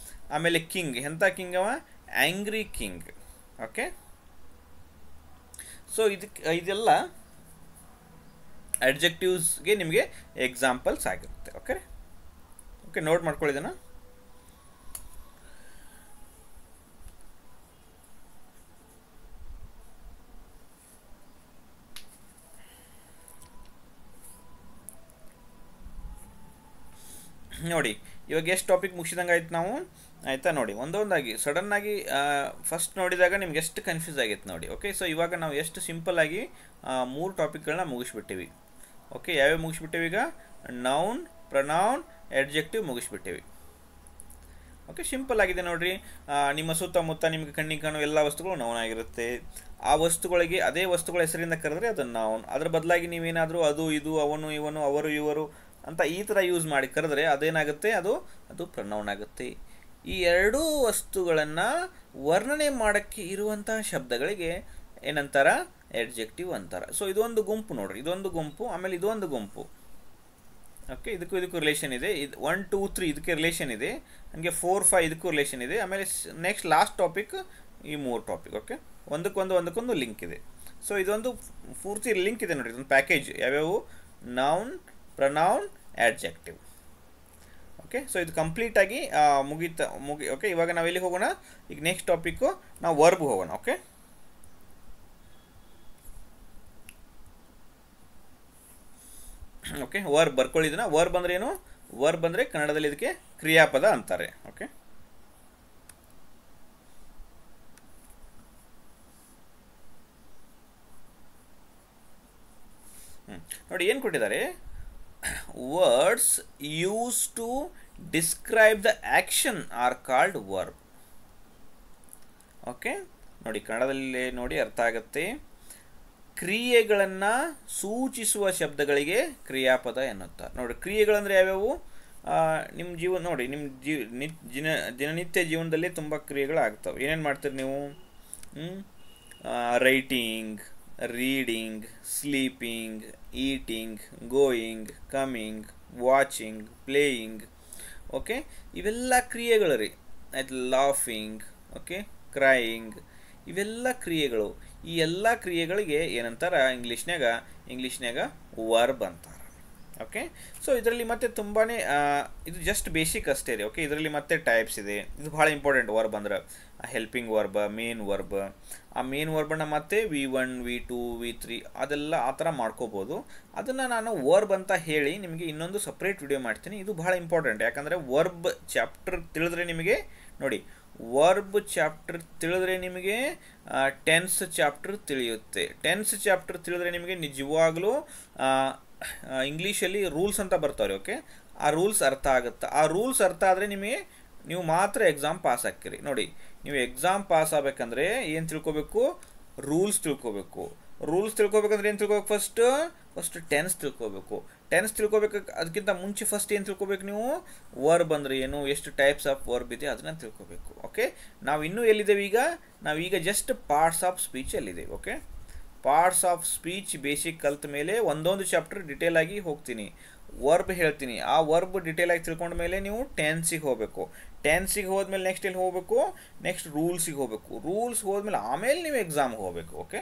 ಆಮೇಲೆ ಕಿಂಗ್, ಎಂಥ king angry king. Okay, so ಇದೆಲ್ಲ ಅಡ್ಜೆಕ್ಟಿವ್ಸ್ಗೆ ನಿಮಗೆ ಎಕ್ಸಾಂಪಲ್ಸ್ ಆಗಿರುತ್ತೆ. ಓಕೆ ಓಕೆ, ನೋಟ್ ಮಾಡ್ಕೊಳ್ಳಿದನ. ನೋಡಿ ಇವಾಗ ಎಷ್ಟು ಟಾಪಿಕ್ ಮುಗಿಸಿದಂಗೆ ಆಯ್ತು ನಾವು, ಆಯಿತಾ. ನೋಡಿ ಒಂದೊಂದಾಗಿ ಸಡನ್ನಾಗಿ ಫಸ್ಟ್ ನೋಡಿದಾಗ ನಿಮ್ಗೆ ಎಷ್ಟು ಕನ್ಫ್ಯೂಸ್ ಆಗಿತ್ತು ನೋಡಿ. ಓಕೆ, ಸೊ ಇವಾಗ ನಾವು ಎಷ್ಟು ಸಿಂಪಲ್ಲಾಗಿ 3 ಟಾಪಿಕ್ಗಳನ್ನ ಮುಗಿಸ್ಬಿಟ್ಟಿವಿ. ಓಕೆ, ಯಾವ್ಯಾವ ಮುಗಿಸ್ಬಿಟ್ಟಿವಿ ಈಗ, ನೌನ್, ಪ್ರನೌನ್, ಅಡ್ಜೆಕ್ಟಿವ್ ಮುಗಿಸ್ಬಿಟ್ಟಿವಿ. ಓಕೆ, ಸಿಂಪಲ್ ಆಗಿದೆ ನೋಡಿರಿ. ನಿಮ್ಮ ಸುತ್ತಮುತ್ತ ನಿಮಗೆ ಕಣ್ಣಿಗೆ ಕಾಣುವ ಎಲ್ಲ ವಸ್ತುಗಳು ನೌನ್ ಆಗಿರುತ್ತೆ. ಆ ವಸ್ತುಗಳಿಗೆ ಅದೇ ವಸ್ತುಗಳ ಹೆಸರಿಂದ ಕರೆದ್ರೆ ಅದು ನೌನ್. ಅದ್ರ ಬದಲಾಗಿ ನೀವೇನಾದರೂ ಅದು, ಇದು, ಅವನು, ಇವನು, ಅವರು, ಇವರು ಅಂತ ಈ ಥರ ಯೂಸ್ ಮಾಡಿ ಕರೆದ್ರೆ ಅದೇನಾಗುತ್ತೆ, ಅದು ಪ್ರನೌನ್ ಆಗುತ್ತೆ. ಈ ಎರಡೂ ವಸ್ತುಗಳನ್ನು ವರ್ಣನೆ ಮಾಡೋಕ್ಕೆ ಇರುವಂತಹ ಶಬ್ದಗಳಿಗೆ ಏನಂತಾರ, ಅಡ್ಜೆಕ್ಟಿವ್ ಅಂತಾರೆ. ಸೊ ಇದೊಂದು ಗುಂಪು ನೋಡ್ರಿ, ಇದೊಂದು ಗುಂಪು, ಆಮೇಲೆ ಇದೊಂದು ಗುಂಪು. ಓಕೆ, ಇದಕ್ಕೂ ರಿಲೇಷನ್ ಇದೆ. ಇದು 1 2 3 ಇದಕ್ಕೆ ರಿಲೇಷನ್ ಇದೆ, ನನಗೆ 4 5 ಇದಕ್ಕೂ ರಿಲೇಷನ್ ಇದೆ. ಆಮೇಲೆ ನೆಕ್ಸ್ಟ್ ಲಾಸ್ಟ್ ಟಾಪಿಕ್ ಈ 3 ಟಾಪಿಕ್. ಓಕೆ, ಒಂದಕ್ಕೊಂದು ಲಿಂಕ್ ಇದೆ. ಸೊ ಇದೊಂದು ಪೂರ್ತಿ ಲಿಂಕ್ ಇದೆ ನೋಡಿ, ಇದೊಂದು ಪ್ಯಾಕೇಜ್. ಯಾವ್ಯಾವು, noun, pronoun, adjective. Okay, so ಇದು ಕಂಪ್ಲೀಟಾಗಿ ಓಕೆ, ಇವಾಗ ನಾವು ಎಲ್ಲಿಗೆ ಹೋಗೋಣ, ಈಗ ನೆಕ್ಸ್ಟ್ ಟಾಪಿಕ್ಕು ನಾವು ವರ್ಬ್ ಹೋಗೋಣ. ಓಕೆ, ಓಕೆ, ವರ್ಬ್ ಬರ್ಕೊಳ್ಳಿದನ. ವರ್ಬ್ ಅಂದ್ರೆ ಏನು, ವರ್ಬ್ ಅಂದರೆ ಕನ್ನಡದಲ್ಲಿ ಇದಕ್ಕೆ ಕ್ರಿಯಾಪದ ಅಂತಾರೆ. ಓಕೆ, ನೋಡಿ ಏನು ಕೊಟ್ಟಿದ್ದಾರೆ, words use to describe the action are called verb. Okay, ನೋಡಿ ಕನ್ನಡದಲ್ಲಿ ನೋಡಿ ಅರ್ಥ ಆಗುತ್ತೆ. ಕ್ರಿಯೆಗಳನ್ನು ಸೂಚಿಸುವ ಶಬ್ದಗಳಿಗೆ ಕ್ರಿಯಾಪದ ಎನ್ನುತ್ತಾರೆ. ನೋಡಿ ಕ್ರಿಯೆಗಳಂದರೆ ಯಾವ್ಯಾವು, ನಿಮ್ಮ ಜೀವನ ನೋಡಿ, ನಿಮ್ಮ ದಿನನಿತ್ಯ ಜೀವನದಲ್ಲಿ ತುಂಬ ಕ್ರಿಯೆಗಳಾಗ್ತವೆ. ಏನೇನು ಮಾಡ್ತೀರಿ ನೀವು, writing, reading, sleeping, eating, going, coming, watching, playing. Okay, ಇವೆಲ್ಲ ಕ್ರಿಯೆಗಳು ರೀ. ಆಯ್ತು, ಲಾಫಿಂಗ್, ಓಕೆ, ಕ್ರೈಯಿಂಗ್, ಇವೆಲ್ಲ ಕ್ರಿಯೆಗಳು. ಈ ಎಲ್ಲ ಕ್ರಿಯೆಗಳಿಗೆ ಏನಂತಾರೆ ಇಂಗ್ಲೀಷ್ನಾಗ ವರ್ಬ್ ಅಂತಾರೆ. ಓಕೆ, ಸೊ ಇದರಲ್ಲಿ ಮತ್ತೆ ತುಂಬಾ ಇದು ಜಸ್ಟ್ ಬೇಸಿಕ್ ಅಷ್ಟೇ ರೀ. ಓಕೆ, ಇದರಲ್ಲಿ ಮತ್ತೆ ಟೈಪ್ಸ್ ಇದೆ. ಇದು ಭಾಳ ಇಂಪಾರ್ಟೆಂಟ್. ವರ್ಬ್ ಅಂದ್ರೆ ಹೆಲ್ಪಿಂಗ್ ವರ್ಬ್, ಮೇನ್ ವರ್ಬ್. ಆ ಮೇನ್ ವರ್ಬನ್ನು ಮತ್ತೆ V1 V2 V3 ಅದೆಲ್ಲ ಆ ಥರ ಮಾಡ್ಕೋಬೋದು. ಅದನ್ನು ನಾನು ವರ್ಬ್ ಅಂತ ಹೇಳಿ ನಿಮಗೆ ಇನ್ನೊಂದು ಸಪ್ರೇಟ್ ವಿಡಿಯೋ ಮಾಡ್ತೀನಿ. ಇದು ಭಾಳ ಇಂಪಾರ್ಟೆಂಟ್. ಯಾಕಂದರೆ ವರ್ಬ್ ಚಾಪ್ಟರ್ ತಿಳಿದ್ರೆ ನಿಮಗೆ ನೋಡಿ, ವರ್ಬ್ ಚಾಪ್ಟರ್ ತಿಳಿದ್ರೆ ನಿಮಗೆ ಟೆನ್ಸ್ ಚಾಪ್ಟರ್ ತಿಳಿಯುತ್ತೆ. ಟೆನ್ಸ್ ಚಾಪ್ಟರ್ ತಿಳಿದ್ರೆ ನಿಮಗೆ ನಿಜವಾಗ್ಲೂ ಇಂಗ್ಲೀಷಲ್ಲಿ ರೂಲ್ಸ್ ಅಂತ ಬರ್ತಾವ್ರಿ. ಓಕೆ, ಆ ರೂಲ್ಸ್ ಅರ್ಥ ಆಗುತ್ತೆ. ಆ ರೂಲ್ಸ್ ಅರ್ಥ ಆದರೆ ನೀವು ಮಾತ್ರ ಎಕ್ಸಾಮ್ ಪಾಸ್ ಆಗ್ತೀರಿ. ನೋಡಿ, ನೀವು ಎಕ್ಸಾಮ್ ಪಾಸ್ ಆಗಬೇಕಂದ್ರೆ ಏನು ತಿಳ್ಕೊಬೇಕು, ರೂಲ್ಸ್ ತಿಳ್ಕೊಬೇಕು. ರೂಲ್ಸ್ ತಿಳ್ಕೊಬೇಕಂದ್ರೆ ಏನು ತಿಳ್ಕೊಬೇಕು, ಫಸ್ಟ್ ಟೆನ್ಸ್ ತಿಳ್ಕೊಬೇಕು. ಟೆನ್ಸ್ ತಿಳ್ಕೊಬೇಕು. ಅದಕ್ಕಿಂತ ಮುಂಚೆ ಫಸ್ಟ್ ಏನು ತಿಳ್ಕೊಬೇಕು ನೀವು, ವರ್ಬ್ ಅಂದರೆ ಏನು, ಎಷ್ಟು ಟೈಪ್ಸ್ ಆಫ್ ವರ್ಬ್ ಇದೆ ಅದನ್ನು ತಿಳ್ಕೊಬೇಕು. ಓಕೆ, ನಾವು ಇನ್ನೂ ಎಲ್ಲಿದ್ದೇವೆ ಈಗ, ನಾವೀಗ ಜಸ್ಟ್ ಪಾರ್ಟ್ಸ್ ಆಫ್ ಸ್ಪೀಚಲ್ಲಿದ್ದೇವೆ. Okay, parts of speech basic ಕಲ್ತ ಮೇಲೆ ಒಂದೊಂದು ಚಾಪ್ಟರ್ ಡಿಟೇಲ್ ಆಗಿ ಹೋಗ್ತೀನಿ, ವರ್ಬ್ ಹೇಳ್ತೀನಿ. ಆ ವರ್ಬ್ ಡಿಟೇಲ್ ಆಗಿ ತಿಳ್ಕೊಂಡ ಮೇಲೆ ನೀವು ಟೆನ್ಸಿಗೆ ಹೋಗಬೇಕು. ಟೆನ್ಸಿಗೆ ಹೋದ್ಮೇಲೆ ನೆಕ್ಸ್ಟ್ ಎಲ್ಲಿ ಹೋಗಬೇಕು, ನೆಕ್ಸ್ಟ್ ರೂಲ್ಸಿಗೆ ಹೋಗಬೇಕು. ರೂಲ್ಸ್ ಹೋದ್ಮೇಲೆ ಆಮೇಲೆ ನೀವು ಎಕ್ಸಾಮ್ಗೆ ಹೋಗಬೇಕು. ಓಕೆ,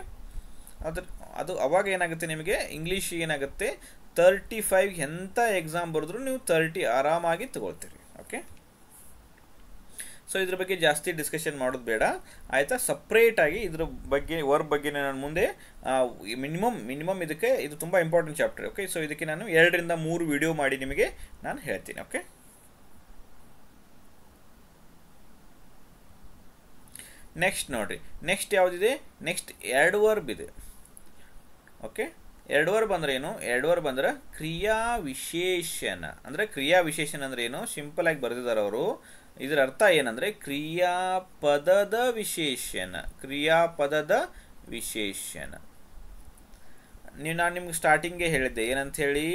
ಅದು ಅವಾಗ ಏನಾಗುತ್ತೆ ನಿಮಗೆ ಇಂಗ್ಲೀಷ್ ಏನಾಗುತ್ತೆ 35 ಎಂಥ ಎಕ್ಸಾಮ್ ಬರೆದ್ರು ನೀವು 30 ಆರಾಮಾಗಿ ತಗೊಳ್ತೀರಿ. ಓಕೆ, ಸೊ ಇದ್ರ ಬಗ್ಗೆ ಜಾಸ್ತಿ ಡಿಸ್ಕಷನ್ ಮಾಡೋದು ಬೇಡ ಆಯಿತಾ. ಸಪ್ರೇಟಾಗಿ ಇದ್ರ ಬಗ್ಗೆ ವರ್ಬ್ ಬಗ್ಗೆ ನಾನು ಮುಂದೆ ಮಿನಿಮಮ್ ಇದಕ್ಕೆ ಇದು ತುಂಬ ಇಂಪಾರ್ಟೆಂಟ್ ಚಾಪ್ಟರ್. ಓಕೆ, ಸೊ ಇದಕ್ಕೆ ನಾನು 2 ರಿಂದ 3 ವಿಡಿಯೋ ಮಾಡಿ ನಿಮಗೆ ನಾನು ಹೇಳ್ತೀನಿ. ಓಕೆ, ನೆಕ್ಸ್ಟ್ ನೋಡಿರಿ, ನೆಕ್ಸ್ಟ್ ಯಾವುದಿದೆ, ನೆಕ್ಸ್ಟ್ ಆಡ್ವರ್ಬ್ ಇದೆ. ಓಕೆ, ಆಡ್ವರ್ಬ್ ಅಂದ್ರೆ ಏನು? ಆಡ್ವರ್ಬ್ ಅಂದ್ರೆ ಕ್ರಿಯಾ ವಿಶೇಷಣ. ಅಂದರೆ ಕ್ರಿಯಾ ವಿಶೇಷಣ ಅಂದ್ರೆ ಏನು? ಸಿಂಪಲ್ ಆಗಿ ಬರೆದಿದ್ದಾರೆ ಅವರು. ಇದರ ಅರ್ಥ ಏನಂದರೆ ಕ್ರಿಯಾಪದದ ವಿಶೇಷಣ. ಕ್ರಿಯಾಪದದ ವಿಶೇಷಣ. ನಾನು ನಿಮ್ಗೆ ಸ್ಟಾರ್ಟಿಂಗ್ಗೆ ಹೇಳಿದ್ದೆ ಏನಂತ ಹೇಳಿ,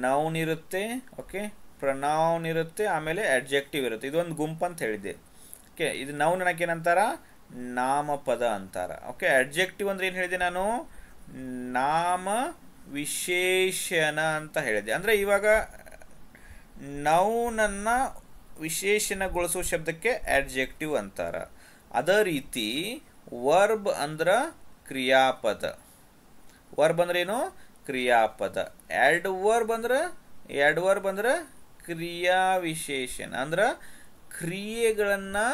ನೌನ್ ಇರುತ್ತೆ, ಓಕೆ, ಪ್ರನೌನ್ ಇರುತ್ತೆ, ಆಮೇಲೆ ಅಡ್ಜೆಕ್ಟಿವ್ ಇರುತ್ತೆ. ಇದೊಂದು ಗುಂಪು ಅಂತ ಹೇಳಿದ್ದೆ. ಓಕೆ, ಇದು ನೌನ್ ಅನ್ನಕ್ಕೆ ಏನಂತಾರ? ನಾಮಪದ ಅಂತಾರ. ಓಕೆ, ಅಡ್ಜೆಕ್ಟಿವ್ ಅಂದ್ರೆ ಏನು ಹೇಳಿದೆ ನಾನು? ನಾಮ ವಿಶೇಷಣ ಅಂತ ಹೇಳಿದೆ. ಅಂದರೆ ಇವಾಗ ನೌನನ್ನು ವಿಶೇಷಣಗೊಳಿಸುವ ಶಬ್ದಕ್ಕೆ ಅಡ್ಜೆಕ್ಟಿವ್ ಅಂತಾರ. ಅದೇ ರೀತಿ ವರ್ಬ್ ಅಂದ್ರೆ ಕ್ರಿಯಾಪದ. ವರ್ಬ್ ಅಂದ್ರೆ ಏನು? ಕ್ರಿಯಾಪದ. ಆಡ್ವರ್ಬ್ ಅಂದ್ರೆ ಕ್ರಿಯಾ ವಿಶೇಷಣ. ಅಂದ್ರೆ ಕ್ರಿಯೆಗಳನ್ನು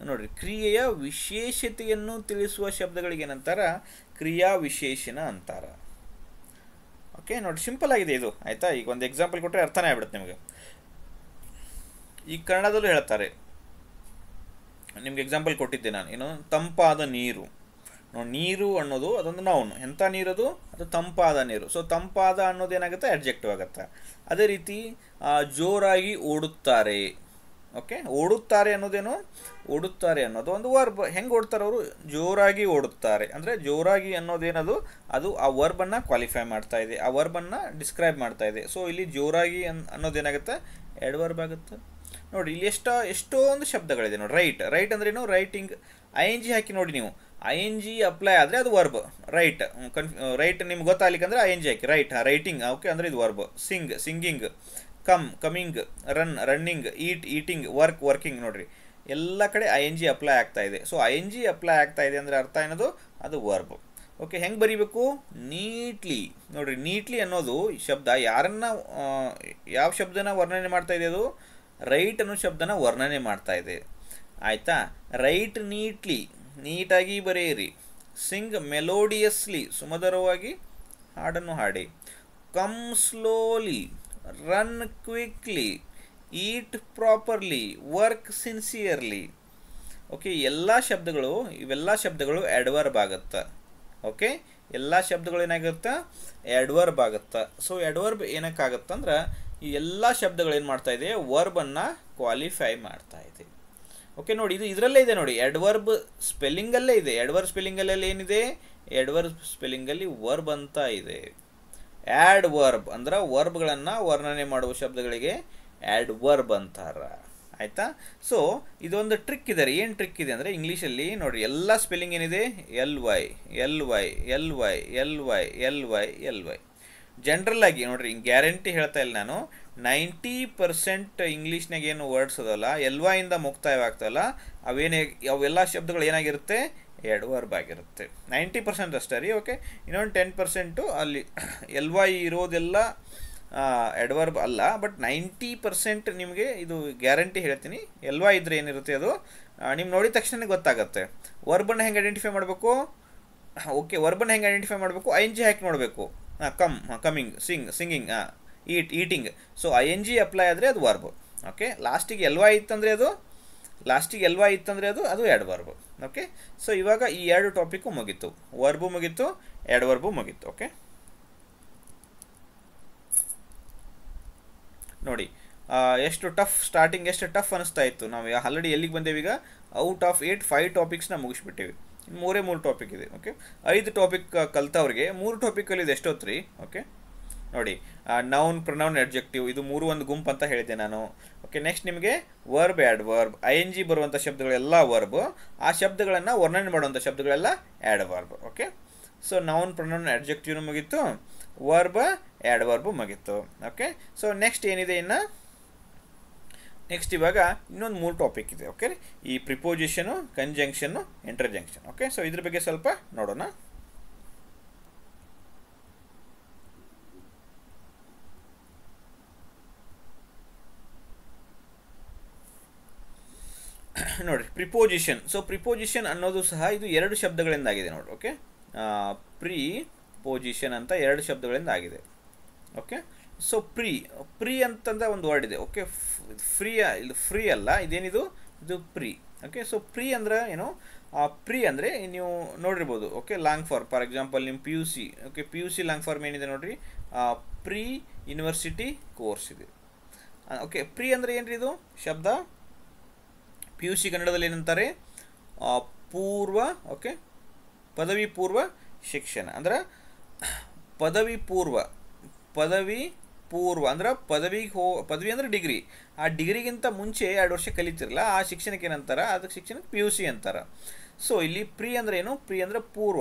ನೋಡ್ರಿ, ಕ್ರಿಯೆಯ ವಿಶೇಷತೆಯನ್ನು ತಿಳಿಸುವ ಶಬ್ದಗಳಿಗೆ ಏನಂತಾರ? ಕ್ರಿಯಾ ವಿಶೇಷಣ ಅಂತಾರ. ಓಕೆ, ನೋಡಿ ಸಿಂಪಲ್ ಆಗಿದೆ ಇದು, ಆಯಿತಾ. ಈಗ ಒಂದು ಎಕ್ಸಾಂಪಲ್ ಕೊಟ್ಟರೆ ಅರ್ಥನೇ ಆಗ್ಬಿಡುತ್ತೆ ನಿಮಗೆ. ಈ ಕನ್ನಡದಲ್ಲೂ ಹೇಳ್ತಾರೆ, ನಿಮ್ಗೆ ಎಕ್ಸಾಂಪಲ್ ಕೊಟ್ಟಿದ್ದೆ ನಾನು. ಏನು? ತಂಪಾದ ನೀರು. ನೋಡಿ, ನೀರು ಅನ್ನೋದು ಅದೊಂದು ನೌನ್. ಎಂಥ ನೀರದು? ಅದು ತಂಪಾದ ನೀರು. ಸೊ ತಂಪಾದ ಅನ್ನೋದು ಏನಾಗುತ್ತೆ? ಅಡ್ಜೆಕ್ಟಿವ್ ಆಗುತ್ತೆ. ಅದೇ ರೀತಿ ಜೋರಾಗಿ ಓಡುತ್ತಾರೆ. ಓಕೆ, ಓಡುತ್ತಾರೆ ಅನ್ನೋದೇನು? ಓಡುತ್ತಾರೆ ಅನ್ನೋದು ಒಂದು ವರ್ಬ್. ಹೆಂಗೆ ಓಡ್ತಾರೆ ಅವರು? ಜೋರಾಗಿ ಓಡುತ್ತಾರೆ. ಅಂದರೆ ಜೋರಾಗಿ ಅನ್ನೋದೇನದು? ಅದು ಆ ವರ್ಬನ್ನು ಕ್ವಾಲಿಫೈ ಮಾಡ್ತಾ ಇದೆ, ಆ ವರ್ಬನ್ನು ಡಿಸ್ಕ್ರೈಬ್ ಮಾಡ್ತಾ ಇದೆ. ಸೊ ಇಲ್ಲಿ ಜೋರಾಗಿ ಅನ್ನೋದೇನಾಗುತ್ತೆ? ಆಡ್ವರ್ಬ್ ಆಗುತ್ತೆ. ನೋಡಿ, ಇಲ್ಲಿ ಎಷ್ಟೊಂದು ಶಬ್ದಗಳಿದೆ ನೋಡಿ. ರೈಟ್ ಅಂದ್ರೆ ಏನು? ರೈಟಿಂಗ್. ING ಹಾಕಿ ನೋಡಿ ನೀವು. ING ಅಪ್ಲೈ ಆದರೆ ಅದು ವರ್ಬ್. ರೈಟ್ ನಿಮ್ಗೆ ಗೊತ್ತಾಗಲಿಕ್ಕಂದ್ರೆ ING ಹಾಕಿ. ರೈಟಿಂಗ್. ಓಕೆ, ಅಂದರೆ ಇದು verb. Singing, coming, running, eating, working. ನೋಡ್ರಿ, ಎಲ್ಲ ಕಡೆ ING ಅಪ್ಲೈ ಆಗ್ತಾ ಇದೆ. ಸೊ ING ಅಪ್ಲೈ ಆಗ್ತಾ ಇದೆ ಅಂದರೆ ಅರ್ಥ ಏನದು? ಅದು ವರ್ಬ್. ಓಕೆ, ಹೆಂಗೆ ಬರೀಬೇಕು? ನೀಟ್ಲಿ. ನೋಡ್ರಿ, ನೀಟ್ಲಿ ಅನ್ನೋದು ಶಬ್ದ ಯಾರನ್ನ, ಯಾವ ಶಬ್ದನ ವರ್ಣನೆ ಮಾಡ್ತಾ ಇದೆ? ಅದು ರೈಟ್ ಅನ್ನೋ ಶಬ್ದನ ವರ್ಣನೆ ಮಾಡ್ತಾ ಇದೆ, ಆಯಿತಾ. ರೈಟ್ ನೀಟ್ಲಿ, ನೀಟಾಗಿ ಬರೆಯಿರಿ. ಸಿಂಗ್ ಮೆಲೋಡಿಯಸ್ಲಿ, ಸುಮಧುರವಾಗಿ ಹಾಡನ್ನು ಹಾಡಿ. ಕಮ್ ಸ್ಲೋಲಿ, ರನ್ ಕ್ವಿಕ್ಲಿ, ಈಟ್ ಪ್ರಾಪರ್ಲಿ, ವರ್ಕ್ ಸಿನ್ಸಿಯರ್ಲಿ. ಓಕೆ, ಇವೆಲ್ಲ ಶಬ್ದಗಳು ಆಡ್ವರ್ಬ್ ಆಗುತ್ತೆ. ಓಕೆ, ಎಲ್ಲ ಶಬ್ದಗಳು ಏನಾಗುತ್ತೆ? ಆಡ್ವರ್ಬ್ ಆಗುತ್ತೆ. ಸೊ ಆಡ್ವರ್ಬ್ ಏನಕ್ಕಾಗತ್ತಂದ್ರೆ ಈ ಎಲ್ಲ ಶಬ್ದಗಳು ಏನು ಮಾಡ್ತಾ ಇದೆ? ವರ್ಬನ್ನು ಕ್ವಾಲಿಫೈ ಮಾಡ್ತಾ ಇದೆ. ಓಕೆ, ನೋಡಿ, ಇದು ಇದರಲ್ಲೇ ಇದೆ ನೋಡಿ. ಆಡ್ವರ್ಬ್ ಸ್ಪೆಲ್ಲಿಂಗಲ್ಲೇ ಇದೆ. ಆಡ್ವರ್ಬ್ ಸ್ಪೆಲ್ಲಿಂಗಲ್ಲಿ ಏನಿದೆ? ಆಡ್ವರ್ಬ್ ಸ್ಪೆಲ್ಲಿಂಗಲ್ಲಿ ವರ್ಬ್ ಅಂತ ಇದೆ. ಆಡ್ವರ್ಬ್ ಅಂದ್ರೆ ವರ್ಬ್ಗಳನ್ನು ವರ್ಣನೆ ಮಾಡುವ ಶಬ್ದಗಳಿಗೆ ಆಡ್ವರ್ಬ್ ಅಂತಾರ, ಆಯಿತಾ. ಸೊ ಇದೊಂದು ಟ್ರಿಕ್ ಇದೆ. ಏನು ಟ್ರಿಕ್ ಇದೆ ಅಂದರೆ ಇಂಗ್ಲೀಷಲ್ಲಿ ನೋಡಿರಿ, ಎಲ್ಲ ಸ್ಪೆಲ್ಲಿಂಗ್ ಏನಿದೆ? LY. ಜನರಲ್ ಆಗಿ ನೋಡ್ರಿ, ಗ್ಯಾರಂಟಿ ಹೇಳ್ತಾ ಇಲ್ಲ ನಾನು. 90% ಇಂಗ್ಲೀಷ್ನಾಗ ಏನು ವರ್ಡ್ಸ್ ಅದಲ್ಲ, LY ಇಂದ ಮುಕ್ತಾಯವಾಗ್ತಲ್ಲ, ಅವೆಲ್ಲ ಶಬ್ದಗಳು ಏನಾಗಿರುತ್ತೆ? ಆಡ್ವರ್ಬ್ ಆಗಿರುತ್ತೆ. 90% ಅಷ್ಟೇ ರೀ. ಓಕೆ, ಇನ್ನೊಂದು 10% ಅಲ್ಲಿ LY ಇರೋದೆಲ್ಲ ಆಡ್ವರ್ಬ್ ಅಲ್ಲ. ಬಟ್ 90% ನಿಮಗೆ ಇದು ಗ್ಯಾರಂಟಿ ಹೇಳ್ತೀನಿ. LY ಇದ್ರೆ ಏನಿರುತ್ತೆ ಅದು ನಿಮ್ಗೆ ನೋಡಿದ ತಕ್ಷಣ ಗೊತ್ತಾಗುತ್ತೆ. ವರ್ಬನ್ನು ಹೆಂಗೆ ಐಡೆಂಟಿಫೈ ಮಾಡಬೇಕು? ಓಕೆ, ವರ್ಬನ್ನು ಹೆಂಗೆ ಐಡೆಂಟಿಫೈ ಮಾಡಬೇಕು? ING ಹಾಕಿ ನೋಡಬೇಕು. Coming, singing, eating. So ING apply ಆದರೆ ಅದು ವರ್ಬ್. ಓಕೆ, ಲಾಸ್ಟಿಗೆ LY ಇತ್ತಂದರೆ ಅದು ಆಡ್ವರ್ಬ್. ಓಕೆ, ಸೊ ಇವಾಗ ಈ 2 ಟಾಪಿಕ್ಕು ಮುಗೀತು. ವರ್ಬು ಮುಗೀತು, ಆಡ್ವರ್ಬು ಮುಗೀತು. ಓಕೆ, ನೋಡಿ ಎಷ್ಟು ಟಫ್, ಸ್ಟಾರ್ಟಿಂಗ್ ಎಷ್ಟು ಟಫ್ ಅನಿಸ್ತಾ ಇತ್ತು. ನಾವು ಆಲ್ರೆಡಿ ಎಲ್ಲಿಗೆ ಬಂದೇವೆ ಈಗ? Out of 8 5 ಟಾಪಿಕ್ಸ್ನ ಮುಗಿಸ್ಬಿಟ್ಟಿವಿ. 3 ಟಾಪಿಕ್ ಇದೆ. ಓಕೆ, 5 ಟಾಪಿಕ್ ಕಲ್ತವ್ರಿಗೆ 3 ಟಾಪಿಕಲ್ಲಿ ಇದು ಎಷ್ಟೊತ್ತು ರೀ? ಓಕೆ, ನೋಡಿ, ನೌನ್, ಪ್ರನೌನ್, ಅಡ್ಜೆಕ್ಟಿವ್, ಇದು 3 ಒಂದು ಗುಂಪು ಅಂತ ಹೇಳಿದ್ದೆ ನಾನು. ಓಕೆ, ನೆಕ್ಸ್ಟ್ ನಿಮಗೆ ವರ್ಬ್, ಆಡ್ವರ್ಬ್, ING ಬರುವಂಥ ಶಬ್ದಗಳೆಲ್ಲ ವರ್ಬ್, ಆ ಶಬ್ದಗಳನ್ನು ವರ್ಣನೆ ಮಾಡುವಂಥ ಶಬ್ದಗಳೆಲ್ಲ adverb. Okay, so noun, pronoun, ಅಡ್ಜೆಕ್ಟಿವ್ನು ಮುಗೀತು, ವರ್ಬ್, ಆಡ್ವರ್ಬು ಮುಗೀತು. ಓಕೆ, ಸೊ ನೆಕ್ಸ್ಟ್ ಏನಿದೆ ಇನ್ನು? ನೆಕ್ಸ್ಟ್ ಇವಾಗ ಇನ್ನೊಂದು 3 ಟಾಪಿಕ್ ಇದೆ. ಓಕೆ, ಈ ಪ್ರಿಪೋಸಿಷನು, ಕಂಜಂಕ್ಷನ್ನು, ಇಂಟರ್ಜಂಕ್ಷನ್. ಓಕೆ, ಸೊ ಇದ್ರ ಬಗ್ಗೆ ಸ್ವಲ್ಪ ನೋಡೋಣ. ನೋಡಿರಿ ಪ್ರಿಪೋಸಿಷನ್. ಸೊ ಪ್ರಿಪೋಸಿಷನ್ ಅನ್ನೋದು ಸಹ ಇದು ಎರಡು ಶಬ್ದಗಳಿಂದ ಆಗಿದೆ ನೋಡಿರಿ. ಓಕೆ, ಪ್ರಿಪೋಸಿಷನ್ ಅಂತ ಎರಡು ಶಬ್ದಗಳಿಂದ ಆಗಿದೆ. ಓಕೆ, ಸೊ ಪ್ರೀ ಅಂತಂದ ಒಂದು ವರ್ಡ್ ಇದೆ. ಓಕೆ, ಇದು ಫ್ರೀ ಅಲ್ಲ, ಇದೇನಿದು, ಇದು ಪ್ರೀ. ಓಕೆ, ಸೊ ಪ್ರೀ ಅಂದರೆ ಏನು, ಪ್ರೀ ಅಂದರೆ ನೀವು ನೋಡಿರ್ಬೋದು. Okay, long form, for example ನಿಮ್ಮ PUC. Okay, PUC long form ಏನಿದೆ ನೋಡಿರಿ, ಪ್ರೀ ಯೂನಿವರ್ಸಿಟಿ ಕೋರ್ಸ್ ಇದೆ. ಓಕೆ, ಪ್ರೀ ಅಂದರೆ ಏನ್ರಿ ಇದು ಶಬ್ದ, PUC ಕನ್ನಡದಲ್ಲಿ ಏನಂತಾರೆ, ಪೂರ್ವ. ಓಕೆ, ಪದವಿ ಪೂರ್ವ ಶಿಕ್ಷಣ ಅಂದ್ರೆ ಪದವಿ ಪೂರ್ವ ಅಂದ್ರೆ ಪದವಿ ಅಂದ್ರೆ ಡಿಗ್ರಿ. ಆ ಡಿಗ್ರಿಗಿಂತ ಮುಂಚೆ 2 ವರ್ಷ ಕಲಿತಿರಲ್ಲ, ಆ ಶಿಕ್ಷಣಕ್ಕೆ ಏನಂತಾರ, ಅದಕ್ಕೆ ಶಿಕ್ಷಣಕ್ಕೆ PUC ಅಂತಾರೆ. ಸೊ ಇಲ್ಲಿ ಪ್ರೀ ಅಂದ್ರೆ ಏನು, ಪ್ರೀ ಅಂದರೆ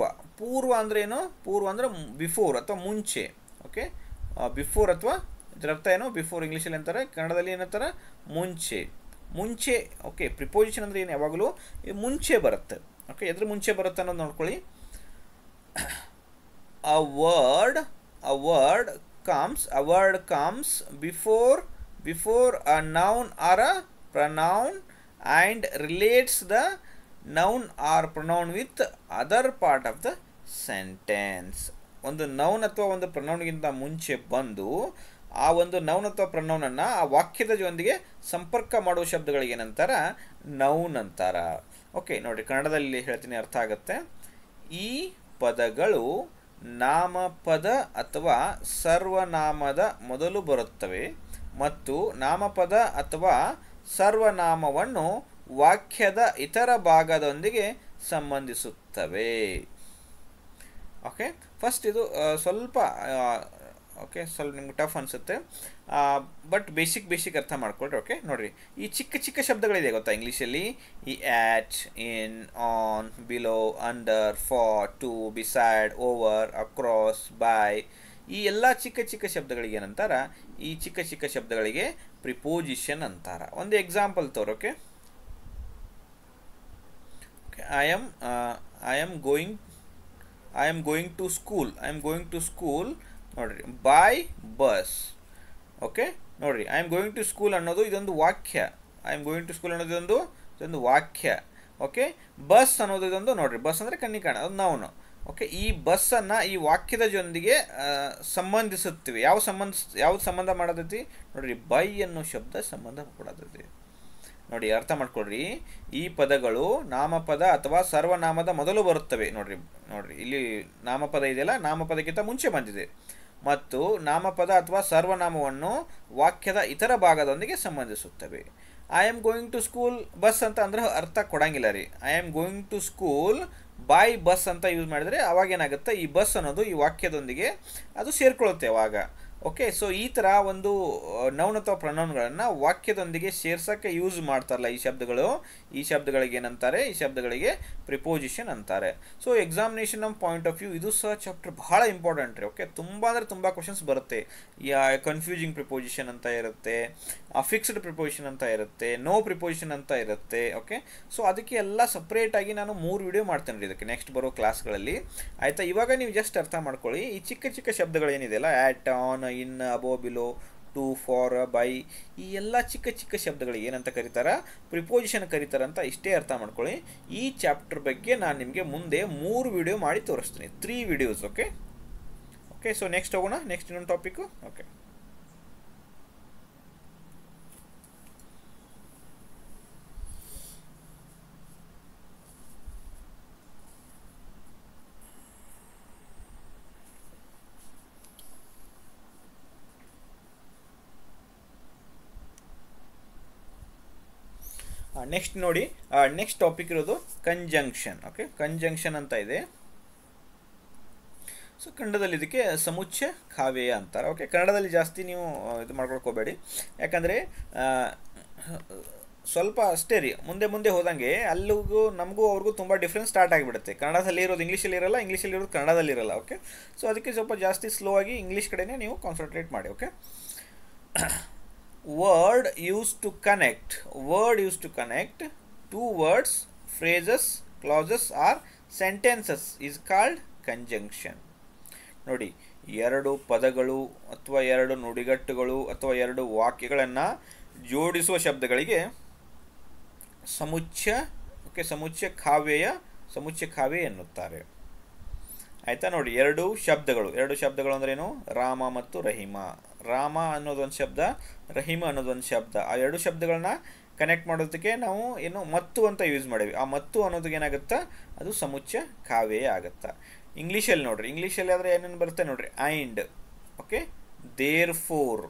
ಪೂರ್ವ ಅಂದ್ರೆ ಏನು, ಪೂರ್ವ ಅಂದ್ರೆ ಬಿಫೋರ್ ಅಥವಾ ಮುಂಚೆ. ಓಕೆ, ಬಿಫೋರ್ ಅಥವಾ ಇದರ ಅರ್ಥ ಏನು, ಬಿಫೋರ್ ಇಂಗ್ಲೀಷಲ್ಲಿ ಅಂತಾರೆ, ಕನ್ನಡದಲ್ಲಿ ಏನಂತಾರೆ, ಮುಂಚೆ. ಓಕೆ, ಪ್ರಿಪೋಸಿಷನ್ ಅಂದರೆ ಏನು, ಯಾವಾಗಲೂ ಮುಂಚೆ ಬರುತ್ತೆ. ಓಕೆ, ಎದ್ರ ಮುಂಚೆ ಬರುತ್ತೆ ಅನ್ನೋದು ನೋಡ್ಕೊಳ್ಳಿ. a word comes before a noun or a pronoun and relates the noun or pronoun with other part of the sentence. ಒಂದು ನೌನ್ ಅಥವಾ ಒಂದು ಪ್ರನೌನ್ಗಿಂತ ಮುಂಚೆ ಬಂದು ಆ ಒಂದು ನೌನ್ ಅಥವಾ ಪ್ರನೌನನ್ನು ಆ ವಾಕ್ಯದ ಜೊತೆಗೆ ಸಂಪರ್ಕ ಮಾಡುವ ಶಬ್ದಗಳಿಗೆ ಏನಂತಾರ, ನೌನ್ ಅಂತಾರ. ಓಕೆ, ನೋಡಿ ಕನ್ನಡದಲ್ಲಿ ಹೇಳ್ತೀನಿ, ಅರ್ಥ ಆಗುತ್ತೆ. ಈ ಪದಗಳು ನಾಮಪದ ಅಥವಾ ಸರ್ವನಾಮದ ಮೊದಲು ಬರುತ್ತವೆ ಮತ್ತು ನಾಮಪದ ಅಥವಾ ಸರ್ವನಾಮವನ್ನು ವಾಕ್ಯದ ಇತರ ಭಾಗದೊಂದಿಗೆ ಸಂಬಂಧಿಸುತ್ತವೆ. ಓಕೆ, ಫಸ್ಟ್ ಇದು ಸ್ವಲ್ಪ ನಿಮ್ಗೆ ಟಫ್ ಅನಿಸುತ್ತೆ, ಬಟ್ ಬೇಸಿಕ್ ಅರ್ಥ ಮಾಡ್ಕೊಳ್ರಿ. ಓಕೆ, ನೋಡಿರಿ, ಈ ಚಿಕ್ಕ ಶಬ್ದಗಳಿದೆ ಗೊತ್ತಾ ಇಂಗ್ಲೀಷಲ್ಲಿ, ಈ at, in, on, below, under, for, to, beside, over, across, by, ಈ ಎಲ್ಲ ಚಿಕ್ಕ ಶಬ್ದಗಳಿಗೆ ಏನಂತಾರ, ಈ ಚಿಕ್ಕ ಶಬ್ದಗಳಿಗೆ ಪ್ರಿಪೋಸಿಷನ್ ಅಂತಾರ. ಒಂದು ಎಕ್ಸಾಂಪಲ್ ತೋರು. Okay, I am going to school. ನೋಡ್ರಿ, ಬೈ ಬಸ್. ಓಕೆ, ನೋಡ್ರಿ, I am going to school ಅನ್ನೋದು ಇದೊಂದು ವಾಕ್ಯ. ಇದೊಂದು ವಾಕ್ಯ. ಓಕೆ, ಬಸ್ ಅನ್ನೋದು ಇದೊಂದು, ನೋಡ್ರಿ, ಬಸ್ ಅಂದರೆ ಕಣ್ಣಿಗೆ ಕಾಣ, ಅದು ನೌನು. ಓಕೆ, ಈ ಬಸ್ಸನ್ನು ಈ ವಾಕ್ಯದ ಜೊತೆಗೆ ಸಂಬಂಧಿಸುತ್ತೀವಿ. ಯಾವ್ದು ಸಂಬಂಧ ಮಾಡೋದೈತಿ ನೋಡ್ರಿ, ಬೈ ಅನ್ನೋ ಶಬ್ದ ಸಂಬಂಧ ಕೊಡೋದೈತಿ. ನೋಡಿ, ಅರ್ಥ ಮಾಡ್ಕೊಳ್ರಿ, ಈ ಪದಗಳು ನಾಮಪದ ಅಥವಾ ಸರ್ವನಾಮದ ಮೊದಲು ಬರುತ್ತವೆ. ನೋಡ್ರಿ, ಇಲ್ಲಿ ನಾಮಪದ ಇದೆಯಲ್ಲ, ನಾಮಪದಕ್ಕಿಂತ ಮುಂಚೆ ಬಂದಿದೆ ಮತ್ತು ನಾಮಪದ ಅಥವಾ ಸರ್ವನಾಮವನ್ನು ವಾಕ್ಯದ ಇತರ ಭಾಗದೊಂದಿಗೆ ಸಂಬಂಧಿಸುತ್ತವೆ. I am going to school bus ಅಂತ ಅಂದ್ರೆ ಅರ್ಥ ಕೊಡಂಗಿಲ್ಲ ರೀ. I am going to school by bus ಅಂತ ಯೂಸ್ ಮಾಡಿದರೆ ಅವಾಗೇನಾಗುತ್ತೆ, ಈ ಬಸ್ ಅನ್ನೋದು ಈ ವಾಕ್ಯದೊಂದಿಗೆ ಅದು ಸೇರ್ಕೊಳ್ಳುತ್ತೆ ಅವಾಗ. ಓಕೆ, ಸೊ ಈ ಥರ ಒಂದು ನೌನ್ ಅಥವಾ ಪ್ರನೌನ್ಗಳನ್ನು ವಾಕ್ಯದೊಂದಿಗೆ ಸೇರ್ಸೋಕ್ಕೆ ಯೂಸ್ ಮಾಡ್ತಾರಲ್ಲ ಈ ಶಬ್ದಗಳಿಗೆ ಏನಂತಾರೆ, ಈ ಶಬ್ದಗಳಿಗೆ ಪ್ರಿಪೋಸಿಷನ್ ಅಂತಾರೆ. So examination point of view ಇದು ಸಹ ಚಾಪ್ಟರ್ ಬಹಳ ಇಂಪಾರ್ಟೆಂಟ್ ರೀ. ಓಕೆ, ತುಂಬ ಕ್ವಶನ್ಸ್ ಬರುತ್ತೆ. ಕನ್ಫ್ಯೂಸಿಂಗ್ ಪ್ರಿಪೋಸಿಷನ್ ಅಂತ ಇರುತ್ತೆ, ಫಿಕ್ಸ್ಡ್ ಪ್ರಿಪೋಸಿಷನ್ ಅಂತ ಇರುತ್ತೆ, ನೋ ಪ್ರಿಪೋಸಿಷನ್ ಅಂತ ಇರುತ್ತೆ. ಓಕೆ, ಸೊ ಅದಕ್ಕೆ ಎಲ್ಲ ಸಪ್ರೇಟಾಗಿ ನಾನು 3 ವಿಡಿಯೋ ಮಾಡ್ತೇನೆ ರೀ ಇದಕ್ಕೆ ನೆಕ್ಸ್ಟ್ ಬರೋ ಕ್ಲಾಸ್ಗಳಲ್ಲಿ. ಆಯಿತಾ, ಇವಾಗ ನೀವು ಜಸ್ಟ್ ಅರ್ಥ ಮಾಡ್ಕೊಳ್ಳಿ, ಈ ಚಿಕ್ಕ ಶಬ್ದಗಳೇನಿದೆಯಲ್ಲ, at, on, in, above, below, to, for, by, ಈ ಎಲ್ಲ ಚಿಕ್ಕ ಶಬ್ದಗಳಿಗೆ ಏನಂತ ಕರೀತಾರ, ಪ್ರಿಪೋಸಿಷನ್ ಕರೀತಾರಂತ ಇಷ್ಟೇ ಅರ್ಥ ಮಾಡ್ಕೊಳ್ಳಿ. ಈ ಚಾಪ್ಟರ್ ಬಗ್ಗೆ ನಾನು ನಿಮಗೆ ಮುಂದೆ 3 ವಿಡಿಯೋ ಮಾಡಿ ತೋರಿಸ್ತೀನಿ, 3 ವಿಡಿಯೋಸ್. ಓಕೆ, ಸೊ ನೆಕ್ಸ್ಟ್ ಹೋಗೋಣ, ನೆಕ್ಸ್ಟ್ ಇನ್ನೊಂದು ಟಾಪಿಕ್ಕು. ಓಕೆ, ನೆಕ್ಸ್ಟ್ ನೋಡಿ, ನೆಕ್ಸ್ಟ್ ಟಾಪಿಕ್ ಇರೋದು ಕಂಜಂಕ್ಷನ್. ಓಕೆ, ಕಂಜಂಕ್ಷನ್ ಅಂತ ಇದೆ. ಸೊ ಕನ್ನಡದಲ್ಲಿ ಇದಕ್ಕೆ ಸಮುಚ್ಚಯ ಕಾವ್ಯ ಅಂತಾರೆ. ಓಕೆ, ಕನ್ನಡದಲ್ಲಿ ಜಾಸ್ತಿ ನೀವು ಇದು ಮಾಡ್ಕೊಳ್ಕೋಬೇಡಿ, ಯಾಕಂದರೆ ಸ್ವಲ್ಪ ಅಷ್ಟೇ ರೀ, ಮುಂದೆ ಹೋದಂಗೆ ಅಲ್ಲಿಗೂ ನಮಗೂ ಅವ್ರಿಗೂ ತುಂಬ ಡಿಫ್ರೆನ್ಸ್ ಸ್ಟಾರ್ಟ್ ಆಗಿಬಿಡುತ್ತೆ. ಕನ್ನಡದಲ್ಲಿ ಇರೋದು ಇಂಗ್ಲೀಷಲ್ಲಿ ಇರೋಲ್ಲ, ಇಂಗ್ಲೀಷಲ್ಲಿ ಇರೋದು ಕನ್ನಡದಲ್ಲಿ ಇರೋಲ್ಲ. ಓಕೆ, ಸೊ ಅದಕ್ಕೆ ಸ್ವಲ್ಪ ಜಾಸ್ತಿ ಸ್ಲೋ ಆಗಿ ಇಂಗ್ಲೀಷ್ ಕಡೆನೇ ನೀವು ಕಾನ್ಸಂಟ್ರೇಟ್ ಮಾಡಿ. Okay, word used to connect two words, phrases, clauses or sentences is called conjunction. ನೋಡಿ, 2 ಪದಗಳು ಅಥವಾ 2 ನುಡಿಗಟ್ಟುಗಳು ಅಥವಾ 2 ವಾಕ್ಯಗಳನ್ನು ಜೋಡಿಸುವ ಶಬ್ದಗಳಿಗೆ ಸಮುಚ್ಚಯ, ಓಕೆ, ಸಮುಚ್ಚಯ ಕಾವ್ಯ ಎನ್ನುತ್ತಾರೆ. ಆಯಿತಾ. ನೋಡಿ, ಎರಡು ಶಬ್ದಗಳು ಅಂದ್ರೇನು? ರಾಮ ಮತ್ತು ರಹೀಮ. ರಾಮ ಅನ್ನೋದೊಂದು ಶಬ್ದ, ರಹೀಮ ಅನ್ನೋದೊಂದು ಶಬ್ದ. ಆ ಎರಡು ಶಬ್ದಗಳನ್ನ ಕನೆಕ್ಟ್ ಮಾಡೋದಕ್ಕೆ ನಾವು ಏನು ಮತ್ತು ಅಂತ ಯೂಸ್ ಮಾಡೀವಿ. ಆ ಮತ್ತು ಅನ್ನೋದಕ್ಕೆ ಏನಾಗುತ್ತಾ, ಅದು ಸಮುಚ್ಚಯ ಕಾವ್ಯ ಆಗುತ್ತಾ. ಇಂಗ್ಲೀಷಲ್ಲಿ ನೋಡ್ರಿ, ಇಂಗ್ಲೀಷಲ್ಲಿ ಆದರೆ ಏನೇನು ಬರುತ್ತೆ ನೋಡ್ರಿ. ಆ್ಯಂಡ್, ಓಕೆ, ದೇರ್ ಫೋರ್,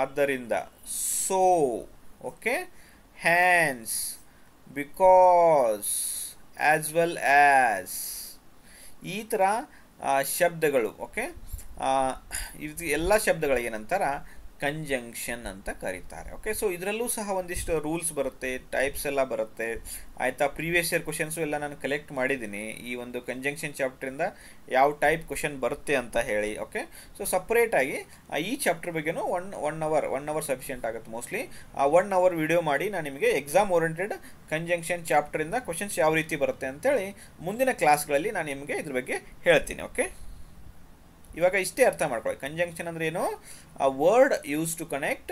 ಆದ್ದರಿಂದ, so, okay, Hans, because, as well as, ಈ ಥರ ಶಬ್ದಗಳು, ಓಕೆ, ಇದು ಎಲ್ಲ ಶಬ್ದಗಳಿಗೆ ಏನಂತಾರ? ಕಂಜಂಕ್ಷನ್ ಅಂತ ಕರೀತಾರೆ. ಓಕೆ, ಸೊ ಇದರಲ್ಲೂ ಸಹ ಒಂದಿಷ್ಟು ರೂಲ್ಸ್ ಬರುತ್ತೆ, ಟೈಪ್ಸ್ ಎಲ್ಲ ಬರುತ್ತೆ. ಆಯಿತಾ. ಪ್ರೀವಿಯಸ್ ಇಯರ್ ಕ್ವಶನ್ಸು ಎಲ್ಲ ನಾನು ಕಲೆಕ್ಟ್ ಮಾಡಿದ್ದೀನಿ ಈ ಒಂದು ಕಂಜಂಕ್ಷನ್ ಚಾಪ್ಟ್ರಿಂದ ಯಾವ ಟೈಪ್ ಕ್ವಶನ್ ಬರುತ್ತೆ ಅಂತ ಹೇಳಿ. ಓಕೆ, ಸೊ ಸಪ್ರೇಟಾಗಿ ಈ ಚಾಪ್ಟರ್ ಬಗ್ಗೆನೂ ಒನ್ ಅವರ್ ಸಫಿಷಿಯೆಂಟ್ ಆಗುತ್ತೆ ಮೋಸ್ಟ್ಲಿ. ಆ 1 hour ವಿಡಿಯೋ ಮಾಡಿ ನಾನು ನಿಮಗೆ ಎಕ್ಸಾಮ್ ಓರಿಯೆಂಟೆಡ್ ಕಂಜಂಕ್ಷನ್ ಚಾಪ್ಟರಿಂದ ಕ್ವಶನ್ಸ್ ಯಾವ ರೀತಿ ಬರುತ್ತೆ ಅಂತೇಳಿ ಮುಂದಿನ ಕ್ಲಾಸ್ಗಳಲ್ಲಿ ನಾನು ನಿಮಗೆ ಇದ್ರ ಬಗ್ಗೆ ಹೇಳ್ತೀನಿ. ಓಕೆ, ಇವಾಗ ಇಷ್ಟೇ ಅರ್ಥ ಮಾಡ್ಕೊಳ್ಳಿ. ಕಂಜಂಕ್ಷನ್ ಅಂದ್ರೆ ಏನು? A word use to connect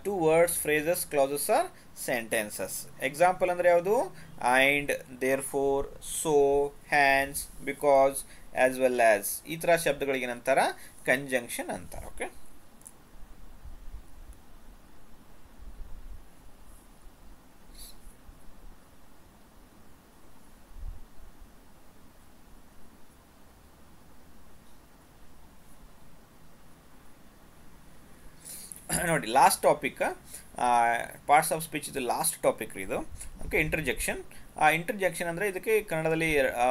two words, phrases, clauses or sentences. Example ಅಂದರೆ ಯಾವುದು? And, therefore, so, hence, because, as well as, ಈ ಥರ ಶಬ್ದಗಳಿಗೆ ಏನಂತಾರ? ಕಂಜಂಕ್ಷನ್ ಅಂತಾರೆ. ಓಕೆ, ನೋಡಿ, last topic, parts of speech ಇದು ಲಾಸ್ಟ್ ಟಾಪಿಕ್ ಇದು. Okay, interjection. ಇಂಟರ್ಜೆಕ್ಷನ್ ಅಂದರೆ ಇದಕ್ಕೆ ಕನ್ನಡದಲ್ಲಿ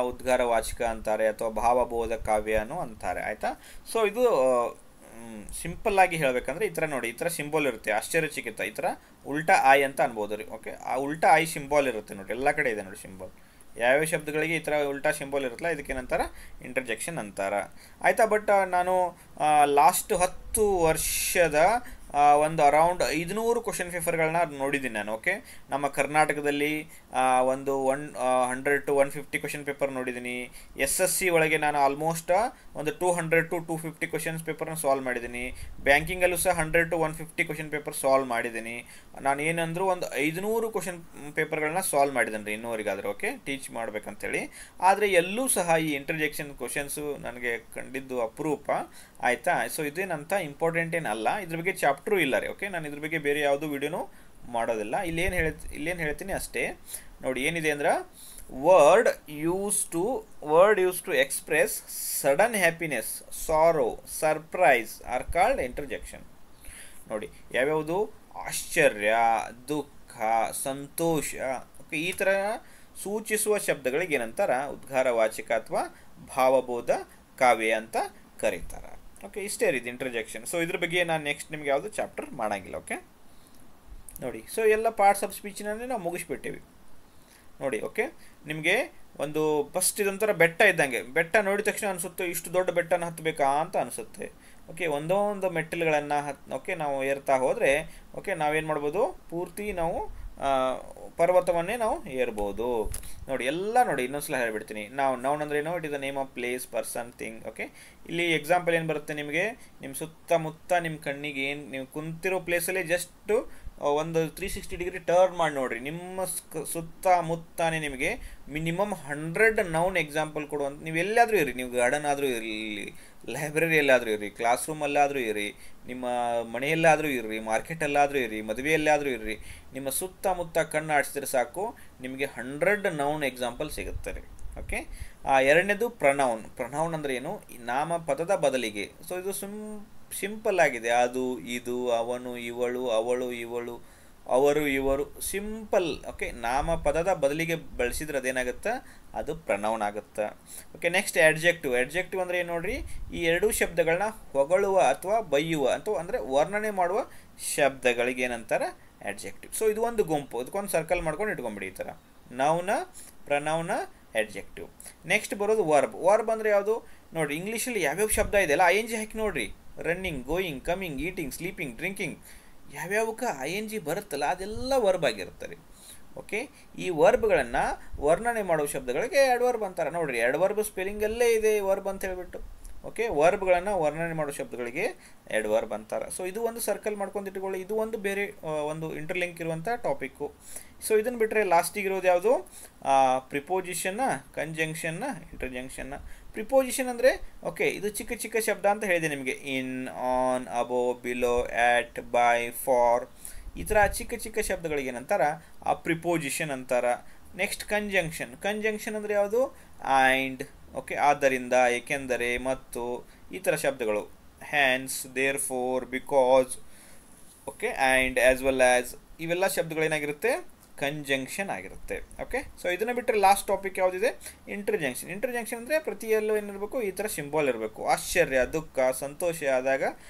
ಉದ್ಗಾರವಾಚಕ ಅಂತಾರೆ ಅಥವಾ ಭಾವಬೋಧ ಕಾವ್ಯನೂ ಅಂತಾರೆ. ಆಯಿತಾ. ಸೊ ಇದು ಸಿಂಪಲ್ಲಾಗಿ ಹೇಳಬೇಕಂದ್ರೆ ಈ ಥರ ನೋಡಿ, ಈ ಥರ ಸಿಂಬಲ್ ಇರುತ್ತೆ, ಆಶ್ಚರ್ಯಚಕಿತ, ಈ ಥರ ಉಲ್ಟಾ ಆಯ್ ಅಂತ ಅನ್ಬೋದು ರೀ. ಓಕೆ, ಆ ಉಲ್ಟಾ ಆಯ್ ಸಿಂಬಲ್ ಇರುತ್ತೆ ನೋಡಿ, ಎಲ್ಲ ಕಡೆ ಇದೆ ನೋಡಿ ಸಿಂಬಲ್. ಯಾವ್ಯಾವ ಶಬ್ದಗಳಿಗೆ ಈ ಥರ ಉಲ್ಟಾ ಸಿಂಬಲ್ ಇರುತ್ತಲ್ಲ, ಇದಕ್ಕೇನಂತಾರೆ? ಇಂಟರ್ಜೆಕ್ಷನ್ ಅಂತಾರ. ಆಯಿತಾ. ಬಟ್ ನಾನು ಲಾಸ್ಟ್ 10 ವರ್ಷದ ಒಂದು ಅರೌಂಡ್ 500 ಕ್ವಶನ್ ಪೇಪರ್ಗಳನ್ನ ನೋಡಿದ್ದೀನಿ ನಾನು. ಓಕೆ, ನಮ್ಮ ಕರ್ನಾಟಕದಲ್ಲಿ ಒಂದು 100 to 150 ಕ್ವಶನ್ ಪೇಪರ್ ನೋಡಿದ್ದೀನಿ. SSC ಒಳಗೆ ನಾನು ಆಲ್ಮೋಸ್ಟ್ ಒಂದು 200 to 250 ಕ್ವಶನ್ಸ್ ಪೇಪರ್ನ ಸಾಲ್ವ್ ಮಾಡಿದ್ದೀನಿ. ಬ್ಯಾಂಕಿಂಗಲ್ಲೂ ಸಹ 100 to 150 ಕ್ವಶನ್ ಪೇಪರ್ ಸಾಲ್ವ್ ಮಾಡಿದ್ದೀನಿ. ನಾನು ಏನಂದರೂ ಒಂದು 500 ಕ್ವಶನ್ ಪೇಪರ್ಗಳನ್ನ ಸಾಲ್ವ್ ಮಾಡಿದ್ದೀನಿ ರೀ ಇನ್ನೂವರೆಗಾದ್ರೆ. Okay, teach ಮಾಡ್ಬೇಕಂತೇಳಿ. ಆದರೆ ಎಲ್ಲೂ ಸಹ ಈ ಇಂಟರ್ಜೆಕ್ಷನ್ ಕ್ವಶನ್ಸು ನನಗೆ ಕಂಡಿದ್ದು ಅಪರೂಪ. ಆಯಿತಾ. ಸೊ ಇದೇನಂತ ಇಂಪಾರ್ಟೆಂಟ್ ಏನಲ್ಲ, ಇದ್ರ ಬಗ್ಗೆ ಚಾಪ್ಟ್ರು ಇಲ್ಲ ರೀ. ಓಕೆ, ನಾನು ಇದ್ರ ಬಗ್ಗೆ ಬೇರೆ ಯಾವುದೂ ವಿಡಿಯೋನೂ ಮಾಡೋದಿಲ್ಲ. ಇಲ್ಲೇನು ಹೇಳ್ತೀನಿ ಅಷ್ಟೇ. ನೋಡಿ, ಏನಿದೆ ಅಂದ್ರೆ, word use to express sudden happiness, sorrow, surprise are called interjection. ನೋಡಿ, ಯಾವ್ಯಾವುದು? ಆಶ್ಚರ್ಯ, ದುಃಖ, ಸಂತೋಷ, ಓಕೆ, ಈ ಥರ ಸೂಚಿಸುವ ಶಬ್ದಗಳಿಗೆ ಏನಂತಾರ? ಉದ್ಗಾರವಾಚಕ ಅಥವಾ ಭಾವಬೋಧ ಕಾವ್ಯ ಅಂತ ಕರೀತಾರೆ. ಓಕೆ, ಇಷ್ಟೇ ರೀತಿ ಇಂಟರ್ಜೆಕ್ಷನ್. ಸೊ ಇದ್ರ ಬಗ್ಗೆ ನಾನು ನೆಕ್ಸ್ಟ್ ನಿಮ್ಗೆ ಯಾವುದು ಚಾಪ್ಟರ್ ಮಾಡೋಂಗಿಲ್ಲ. ಓಕೆ, ನೋಡಿ, ಸೊ ಎಲ್ಲ ಪಾರ್ಟ್ಸ್ ಆಫ್ ಸ್ಪೀಚ್ನೇ ನಾವು ಮುಗಿಸ್ಬಿಟ್ಟಿವಿ ನೋಡಿ. ಓಕೆ, ನಿಮಗೆ ಒಂದು ಫಸ್ಟ್ ಇದೊಂಥರ ಬೆಟ್ಟ ಇದ್ದಂಗೆ. ಬೆಟ್ಟ ನೋಡಿದ ತಕ್ಷಣ ಅನಿಸುತ್ತೆ ಇಷ್ಟು ದೊಡ್ಡ ಬೆಟ್ಟನ ಹತ್ತಬೇಕಾ ಅಂತ ಅನಿಸುತ್ತೆ. ಓಕೆ, ಒಂದೊಂದು ಮೆಟ್ಟಿಲುಗಳನ್ನು ಓಕೆ ನಾವು ಏರ್ತಾ ಹೋದರೆ ಓಕೆ ನಾವೇನು ಮಾಡ್ಬೋದು? ಪೂರ್ತಿ ನಾವು ಪರ್ವತವನ್ನೇ ನಾವು ಏರ್ಬೋದು. ನೋಡಿ, ಎಲ್ಲ ನೋಡಿ, ಇನ್ನೊಂದ್ಸಲ ಹೇಳ್ಬಿಡ್ತೀನಿ. ನೌನ್ ಅಂದ್ರೆ ಏನೋ? It is the name of place, person, thing. Okay, ಇಲ್ಲಿ ಎಕ್ಸಾಂಪಲ್ ಏನು ಬರುತ್ತೆ ನಿಮಗೆ? ನಿಮ್ಮ ಸುತ್ತಮುತ್ತ ನಿಮ್ಮ ಕಣ್ಣಿಗೆ ಏನು ನೀವು ಕುಂತಿರೋ ಪ್ಲೇಸಲ್ಲೇ ಜಸ್ಟ್ ಒಂದು 360 ಡಿಗ್ರಿ ಟರ್ನ್ ಮಾಡಿ ನೋಡಿರಿ. ನಿಮ್ಮ ಸುತ್ತಮುತ್ತಾನೆ ನಿಮಗೆ ಮಿನಿಮಮ್ 100 ನೌನ್ ಎಕ್ಸಾಂಪಲ್ ಕೊಡುವಂಥ. ನೀವು ಎಲ್ಲಾದರೂ ಇರಿ, ನೀವು ಗಾರ್ಡನ್ ಆದರೂ ಇರಲಿ, ಲೈಬ್ರರಿಯಲ್ಲಾದರೂ ಇರ್ರಿ, ಕ್ಲಾಸ್ ರೂಮಲ್ಲಾದರೂ ಇರ್ರಿ, ನಿಮ್ಮ ಮನೆಯಲ್ಲಾದರೂ ಇರ್ರಿ, ಮಾರ್ಕೆಟಲ್ಲಾದರೂ ಇರ್ರಿ, ಮದುವೆಯಲ್ಲಾದರೂ ಇರ್ರಿ, ನಿಮ್ಮ ಸುತ್ತಮುತ್ತ ಕಣ್ಣು ಆಡಿಸಿದ್ರೆ ಸಾಕು ನಿಮಗೆ 100 ನೌನ್ ಎಕ್ಸಾಂಪಲ್ ಸಿಗುತ್ತೆ ರೀ. ಓಕೆ, ಎರಡನೇದು ಪ್ರನೌನ್ ಅಂದರೆ ಏನು? ನಾಮಪದದ ಬದಲಿಗೆ. ಸೊ ಇದು ಸಿಂಪಲ್ ಆಗಿದೆ. ಅದು, ಇದು, ಅವನು, ಇವಳು, ಅವಳು, ಇವಳು, ಅವರು, ಇವರು, ಸಿಂಪಲ್. ಓಕೆ, ನಾಮಪದದ ಬದಲಿಗೆ ಬಳಸಿದ್ರೆ ಅದೇನಾಗುತ್ತೆ? ಅದು ಪ್ರನೌನ್ ಆಗುತ್ತೆ. ಓಕೆ, ನೆಕ್ಸ್ಟ್ ಅಡ್ಜೆಕ್ಟಿವ್ ಅಂದರೆ ಏನು ನೋಡ್ರಿ? ಈ ಎರಡೂ ಶಬ್ದಗಳನ್ನ ಹೊಗಳುವ ಅಥವಾ ಬೈಯುವ ಅಥವಾ ಅಂದರೆ ವರ್ಣನೆ ಮಾಡುವ ಶಬ್ದಗಳಿಗೆ ಏನಂತಾರೆ? ಅಡ್ಜೆಕ್ಟಿವ್. ಸೊ ಇದು ಒಂದು ಗುಂಪು, ಅದಕ್ಕೊಂದು ಸರ್ಕಲ್ ಮಾಡ್ಕೊಂಡು ಇಟ್ಕೊಂಬಿಡಿ ಈ ಥರ. ನೌನ, ಪ್ರನೌನ, ಅಡ್ಜೆಕ್ಟಿವ್. ನೆಕ್ಸ್ಟ್ ಬರೋದು ವರ್ಬ್ ಅಂದರೆ ಯಾವುದು ನೋಡಿರಿ? ಇಂಗ್ಲೀಷಲ್ಲಿ ಯಾವ್ಯಾವ ಶಬ್ದ ಇದೆಯಲ್ಲ ING ಹಾಕಿ ನೋಡಿರಿ. Running, going, coming, eating, sleeping, drinking, ಯಾವ್ಯಾವಕ್ಕೆ ING ಬರುತ್ತಲ್ಲ ಅದೆಲ್ಲ ವರ್ಬ್ ಆಗಿರುತ್ತೆ. ಓಕೆ, ಈ ವರ್ಬ್ಗಳನ್ನು ವರ್ಣನೆ ಮಾಡುವ ಶಬ್ದಗಳಿಗೆ ಆ್ಯಡ್ವರ್ಬ್ ಅಂತಾರೆ. ನೋಡಿರಿ, ಆ್ಯಡ್ವರ್ಬ್ ಸ್ಪೆಲ್ಲಿಂಗಲ್ಲೇ ಇದೆ ವರ್ಬ್ ಅಂತ ಹೇಳ್ಬಿಟ್ಟು. ಓಕೆ, ವರ್ಬ್ಗಳನ್ನು ವರ್ಣನೆ ಮಾಡೋ ಶಬ್ದಗಳಿಗೆ ಎಡ್ವರ್ಬ್ ಅಂತಾರೆ. ಸೊ ಇದು ಒಂದು ಸರ್ಕಲ್ ಮಾಡ್ಕೊಂಡು ಇಟ್ಕೊಳ್ಳಿ. ಇದು ಒಂದು ಬೇರೆ ಒಂದು ಇಂಟರ್ಲಿಂಕ್ ಇರುವಂಥ ಟಾಪಿಕ್ಕು. ಸೊ ಇದನ್ನು ಬಿಟ್ಟರೆ ಲಾಸ್ಟಿಗೆ ಇರೋದು ಯಾವುದು? ಪ್ರಿಪೋಸಿಷನ್ನ, ಕಂಜಂಕ್ಷನ್ನ, ಇಂಟರ್ಜಂಕ್ಷನ್ನ. ಪ್ರಿಪೋಸಿಷನ್ ಅಂದರೆ ಓಕೆ, ಇದು ಚಿಕ್ಕ ಚಿಕ್ಕ ಶಬ್ದ ಅಂತ ಹೇಳಿದೆ ನಿಮಗೆ. In, on, above, below, at, by, for, ಈ ಥರ ಚಿಕ್ಕ ಚಿಕ್ಕ ಶಬ್ದಗಳಿಗೆ ಏನಂತಾರ? ಆ ಪ್ರಿಪೋಸಿಷನ್ ಅಂತಾರ. Next conjunction. ಕಂಜಂಕ್ಷನ್ ಅಂದರೆ ಯಾವುದು? ಆ್ಯಂಡ್, ಓಕೆ, ಆದ್ದರಿಂದ, ಏಕೆಂದರೆ, ಮತ್ತು, ಈ ಥರ ಶಬ್ದಗಳು. Hence, therefore, because, okay, and, as well as, ಇವೆಲ್ಲ ಶಬ್ದಗಳೇನಾಗಿರುತ್ತೆ? ಕಂಜಂಕ್ಷನ್ ಆಗಿರುತ್ತೆ. ಓಕೆ, ಸೊ ಇದನ್ನು ಬಿಟ್ಟರೆ ಲಾಸ್ಟ್ ಟಾಪಿಕ್ ಯಾವುದಿದೆ? ಇಂಟರ್ಜಂಕ್ಷನ್. ಇಂಟರ್ಜಂಕ್ಷನ್ ಅಂದರೆ ಪ್ರತಿಯಲ್ಲೂ ಏನಿರಬೇಕು? ಈ ಥರ ಸಿಂಬಲ್ ಇರಬೇಕು. ಆಶ್ಚರ್ಯ, ದುಃಖ, ಸಂತೋಷ ಆದಾಗ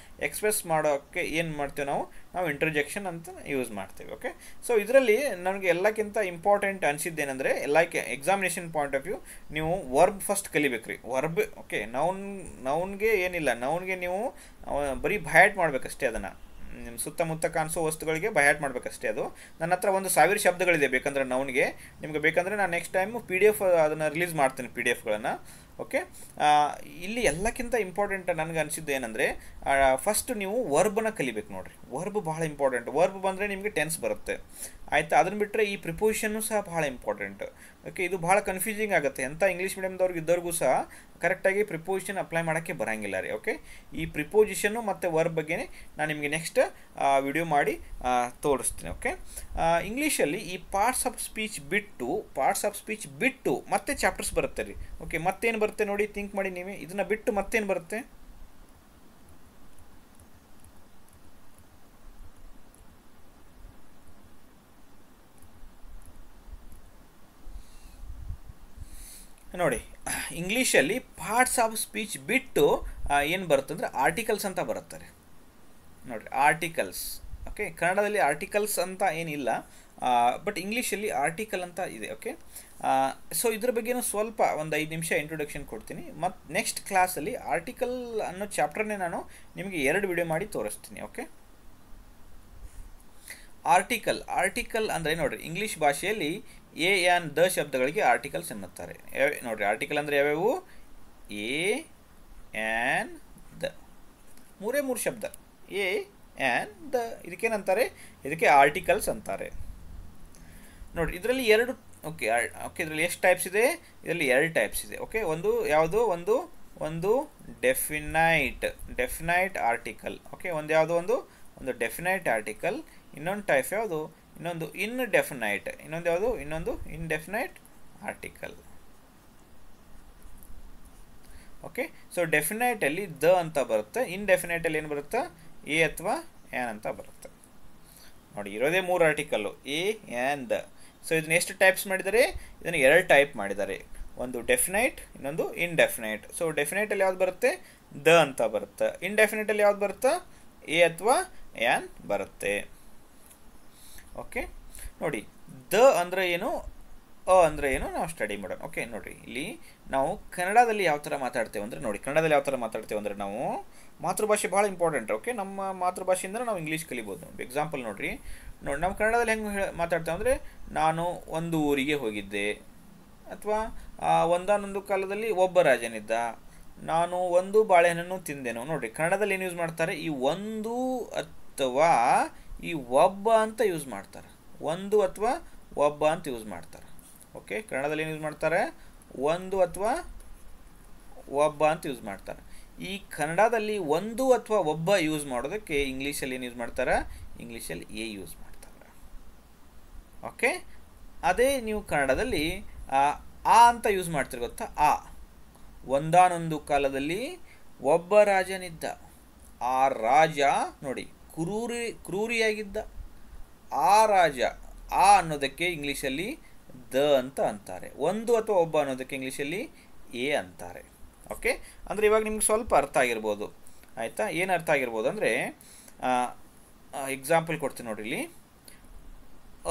ಎಕ್ಸ್ಪ್ರೆಸ್ ಮಾಡೋಕ್ಕೆ ಏನು ಮಾಡ್ತೀವಿ ನಾವು ಇಂಟರ್ಜೆಕ್ಷನ್ ಅಂತ ಯೂಸ್ ಮಾಡ್ತೇವೆ. ಓಕೆ, ಸೊ ಇದರಲ್ಲಿ ನನಗೆ ಎಲ್ಲಕ್ಕಿಂತ ಇಂಪಾರ್ಟೆಂಟ್ ಅನಿಸಿದ್ದೇನೆಂದರೆ, ಎಕ್ಸಾಮಿನೇಷನ್ ಪಾಯಿಂಟ್ ಆಫ್ ವ್ಯೂ, ನೀವು ವರ್ಬ್ ಫಸ್ಟ್ ಕಲಿಬೇಕ್ರಿ. ವರ್ಬ್, ಓಕೆ, ನೌನ್ಗೆ ಏನಿಲ್ಲ, ನೌನ್ಗೆ ನೀವು ಬರೀ ಬಯಾಟ್ ಮಾಡಬೇಕಷ್ಟೇ. ಅದನ್ನು ನಿಮ್ಮ ಸುತ್ತಮುತ್ತ ಕಾಣಿಸೋ ವಸ್ತುಗಳಿಗೆ ಬಯಾಟ್ ಮಾಡಬೇಕಷ್ಟೇ. ಅದು ನನ್ನ ಹತ್ರ 1000 ಶಬ್ದಗಳಿದೆ ಬೇಕಂದ್ರೆ ನೌನ್ಗೆ. ನಿಮಗೆ ಬೇಕಂದರೆ ನಾನು ನೆಕ್ಸ್ಟ್ ಟೈಮು PDF ಅದನ್ನು ರಿಲೀಸ್ ಮಾಡ್ತೀನಿ, PDFಗಳನ್ನು. ಓಕೆ, ಇಲ್ಲಿ ಎಲ್ಲಕ್ಕಿಂತ ಇಂಪಾರ್ಟೆಂಟ್ ನನಗೆ ಅನಿಸಿದ್ದು ಏನಂದರೆ, ಫಸ್ಟ್ ನೀವು ವರ್ಬನ್ನ ಕಲಿಬೇಕು ನೋಡಿರಿ. ವರ್ಬ್ ಭಾಳ ಇಂಪಾರ್ಟೆಂಟ್. ವರ್ಬ್ ಬಂದರೆ ನಿಮಗೆ ಟೆನ್ಸ್ ಬರುತ್ತೆ, ಆಯಿತಾ? ಅದನ್ನು ಬಿಟ್ಟರೆ ಈ ಪ್ರಿಪೋಸಿಷನ್ನು ಸಹ ಭಾಳ ಇಂಪಾರ್ಟೆಂಟ್. ಓಕೆ, ಇದು ಭಾಳ ಕನ್ಫ್ಯೂಸಿಂಗ್ ಆಗುತ್ತೆ. ಎಂಥ ಇಂಗ್ಲೀಷ್ ಮೀಡಿಯಮ್ದವ್ರಿಗೆ ಇದ್ದವ್ರಿಗೂ ಸಹ ಕರೆಕ್ಟಾಗಿ ಪ್ರಿಪೋಸಿಷನ್ ಅಪ್ಲೈ ಮಾಡೋಕ್ಕೆ ಬರೋಂಗಿಲ್ಲ ರೀ. ಓಕೆ, ಈ ಪ್ರಿಪೋಸಿಷನ್ನು ಮತ್ತು ವರ್ಬ್ ಬಗ್ಗೆ ನಾನು ನಿಮಗೆ ನೆಕ್ಸ್ಟ್ ವಿಡಿಯೋ ಮಾಡಿ ತೋರಿಸ್ತೀನಿ. ಓಕೆ, ಇಂಗ್ಲೀಷಲ್ಲಿ ಈ ಪಾರ್ಟ್ಸ್ ಆಫ್ ಸ್ಪೀಚ್ ಬಿಟ್ಟು ಮತ್ತೆ ಚಾಪ್ಟರ್ಸ್ ಬರುತ್ತೆ ರೀ. ಓಕೆ, ಮತ್ತೇನು ಬರುತ್ತೆ ನೋಡಿ, ಥಿಂಕ್ ಮಾಡಿ ನೀವೇ. ಇದನ್ನು ಬಿಟ್ಟು ಮತ್ತೇನು ಬರುತ್ತೆ? ನೋಡಿ, ಇಂಗ್ಲೀಷಲ್ಲಿ ಪಾರ್ಟ್ಸ್ ಆಫ್ ಸ್ಪೀಚ್ ಬಿಟ್ಟು ಏನು ಬರುತ್ತೆ ಅಂದರೆ ಆರ್ಟಿಕಲ್ಸ್ ಅಂತ ಬರುತ್ತೆ. ನೋಡಿರಿ, ಆರ್ಟಿಕಲ್ಸ್. ಓಕೆ, ಕನ್ನಡದಲ್ಲಿ ಆರ್ಟಿಕಲ್ಸ್ ಅಂತ ಏನಿಲ್ಲ, ಬಟ್ ಇಂಗ್ಲೀಷಲ್ಲಿ ಆರ್ಟಿಕಲ್ ಅಂತ ಇದೆ. ಓಕೆ, ಸೊ ಇದ್ರ ಬಗ್ಗೆನೂ ಸ್ವಲ್ಪ ಒಂದು 5 ನಿಮಿಷ ಇಂಟ್ರೊಡಕ್ಷನ್ ಕೊಡ್ತೀನಿ. ಮತ್ತು ನೆಕ್ಸ್ಟ್ ಕ್ಲಾಸಲ್ಲಿ ಆರ್ಟಿಕಲ್ ಅನ್ನೋ ಚಾಪ್ಟರ್ನೇ ನಾನು ನಿಮಗೆ 2 ವಿಡಿಯೋ ಮಾಡಿ ತೋರಿಸ್ತೀನಿ. ಓಕೆ, ಆರ್ಟಿಕಲ್ ಅಂದರೆ ನೋಡಿರಿ, ಇಂಗ್ಲೀಷ್ ಭಾಷೆಯಲ್ಲಿ ಎ ಆ್ಯನ್ ದ ಶಬ್ದಗಳಿಗೆ ಆರ್ಟಿಕಲ್ಸ್ ಎನ್ನುತ್ತಾರೆ. ನೋಡಿರಿ, ಆರ್ಟಿಕಲ್ ಅಂದರೆ ಯಾವ್ಯಾವು? ಎ ಆ್ಯನ್ ದ, 3 ಶಬ್ದ. ಎ ಆ್ಯನ್ ದ, ಇದಕ್ಕೇನಂತಾರೆ? ಇದಕ್ಕೆ ಆರ್ಟಿಕಲ್ಸ್ ಅಂತಾರೆ. ನೋಡಿ, ಇದರಲ್ಲಿ 2 ಓಕೆ, ಇದರಲ್ಲಿ ಎಷ್ಟು ಟೈಪ್ಸ್ ಇದೆ? ಇದರಲ್ಲಿ 2 ಟೈಪ್ಸ್ ಇದೆ. ಓಕೆ, ಒಂದು ಯಾವುದು? ಒಂದು ಡೆಫಿನೈಟ್ ಆರ್ಟಿಕಲ್. ಓಕೆ, ಒಂದು ಯಾವುದು? ಒಂದು ಡೆಫಿನೈಟ್ ಆರ್ಟಿಕಲ್. ಇನ್ನೊಂದು ಟೈಪ್ ಯಾವುದು? ಇನ್ನೊಂದು ಇನ್ಡೆಫಿನೈಟ್. ಇನ್ನೊಂದು ಇನ್ಡೆಫಿನೈಟ್ ಆರ್ಟಿಕಲ್. ಓಕೆ, ಸೊ ಡೆಫಿನೈಟಲ್ಲಿ ದ ಅಂತ ಬರುತ್ತೆ, ಇನ್ಡೆಫಿನೈಟಲ್ಲಿ ಏನು ಬರುತ್ತೆ? ಎ ಅಥವಾ ಆ್ಯನ್ ಅಂತ ಬರುತ್ತೆ. ನೋಡಿ, ಇರೋದೇ 3 article, A an the. So ಇದನ್ನ ಎಷ್ಟು ಟೈಪ್ಸ್ ಮಾಡಿದ್ದಾರೆ? ಇದನ್ನು 2 ಟೈಪ್ ಮಾಡಿದ್ದಾರೆ. ಒಂದು ಡೆಫಿನೈಟ್, ಇನ್ನೊಂದು ಇನ್ಡೆಫಿನೈಟ್. ಸೊ ಡೆಫಿನೈಟಲ್ಲಿ ಯಾವ್ದು ಬರುತ್ತೆ? ದ ಅಂತ ಬರುತ್ತೆ. ಇನ್ಡೆಫಿನೈಟಲ್ಲಿ ಯಾವ್ದು ಬರುತ್ತೆ? ಎ ಅಥವಾ ಆ್ಯನ್ ಬರುತ್ತೆ. ಓಕೆ, ನೋಡಿ, ದ ಅಂದರೆ ಏನು, ಅ ಅಂದರೆ ಏನು ನಾವು ಸ್ಟಡಿ ಮಾಡೋಣ. ಓಕೆ, ನೋಡಿರಿ, ಇಲ್ಲಿ ನಾವು ಕನ್ನಡದಲ್ಲಿ ಯಾವ ಥರ ಮಾತಾಡ್ತೇವೆ ಅಂದರೆ, ನಾವು ಮಾತೃಭಾಷೆ ಭಾಳ ಇಂಪಾರ್ಟೆಂಟ್. ಓಕೆ, ನಮ್ಮ ಮಾತೃಭಾಷೆಯಿಂದ ನಾವು ಇಂಗ್ಲೀಷ್ ಕಲಿಬೋದು. ಎಕ್ಸಾಂಪಲ್ ನೋಡಿರಿ, ನಮ್ಮ ಕನ್ನಡದಲ್ಲಿ ಹೆಂಗೆ ಮಾತಾಡ್ತೇವೆ ಅಂದರೆ, ನಾನು ಒಂದು ಊರಿಗೆ ಹೋಗಿದ್ದೆ, ಅಥವಾ ಒಂದಾನೊಂದು ಕಾಲದಲ್ಲಿ ಒಬ್ಬ ರಾಜನಿದ್ದ, ನಾನು ಒಂದು ಬಾಳೆಹಣ್ಣನ್ನು ತಿಂದೆನು. ನೋಡಿರಿ, ಕನ್ನಡದಲ್ಲಿ ಏನು ಯೂಸ್ ಮಾಡ್ತಾರೆ? ಈ ಒಂದು ಅಥವಾ ಈ ಒಬ್ಬ ಅಂತ ಯೂಸ್ ಮಾಡ್ತಾರೆ. ಒಂದು ಅಥವಾ ಒಬ್ಬ ಅಂತ ಯೂಸ್ ಮಾಡ್ತಾರೆ. ಓಕೆ, ಕನ್ನಡದಲ್ಲಿ ಏನು ಯೂಸ್ ಮಾಡ್ತಾರೆ? ಒಂದು ಅಥವಾ ಒಬ್ಬ ಅಂತ ಯೂಸ್ ಮಾಡ್ತಾರೆ. ಈ ಕನ್ನಡದಲ್ಲಿ ಒಂದು ಅಥವಾ ಒಬ್ಬ ಯೂಸ್ ಮಾಡೋದಕ್ಕೆ ಇಂಗ್ಲೀಷಲ್ಲಿ ಏನು ಯೂಸ್ ಮಾಡ್ತಾರೆ? ಇಂಗ್ಲೀಷಲ್ಲಿ ಎ ಯೂಸ್ ಮಾಡ್ತಾರೆ. ಓಕೆ, ಅದೇ ನೀವು ಕನ್ನಡದಲ್ಲಿ ಆ ಅಂತ ಯೂಸ್ ಮಾಡ್ತೀರಿ, ಗೊತ್ತಾ? ಒಂದಾನೊಂದು ಕಾಲದಲ್ಲಿ ಒಬ್ಬ ರಾಜನಿದ್ದ, ಆ ರಾಜ ನೋಡಿ ಕ್ರೂರಿಯಾಗಿದ್ದ. ಆ ರಾಜ, ಆ ಅನ್ನೋದಕ್ಕೆ ಇಂಗ್ಲೀಷಲ್ಲಿ ದ ಅಂತ ಅಂತಾರೆ. ಒಂದು ಅಥವಾ ಒಬ್ಬ ಅನ್ನೋದಕ್ಕೆ ಇಂಗ್ಲೀಷಲ್ಲಿ ಎ ಅಂತಾರೆ. ಓಕೆ, ಅಂದರೆ ಇವಾಗ ನಿಮ್ಗೆ ಸ್ವಲ್ಪ ಅರ್ಥ ಆಗಿರ್ಬೋದು, ಆಯಿತಾ? ಏನು ಅರ್ಥ ಆಗಿರ್ಬೋದು ಅಂದರೆ, ಎಕ್ಸಾಂಪಲ್ ಕೊಡ್ತೀನಿ ನೋಡಿ. ಇಲ್ಲಿ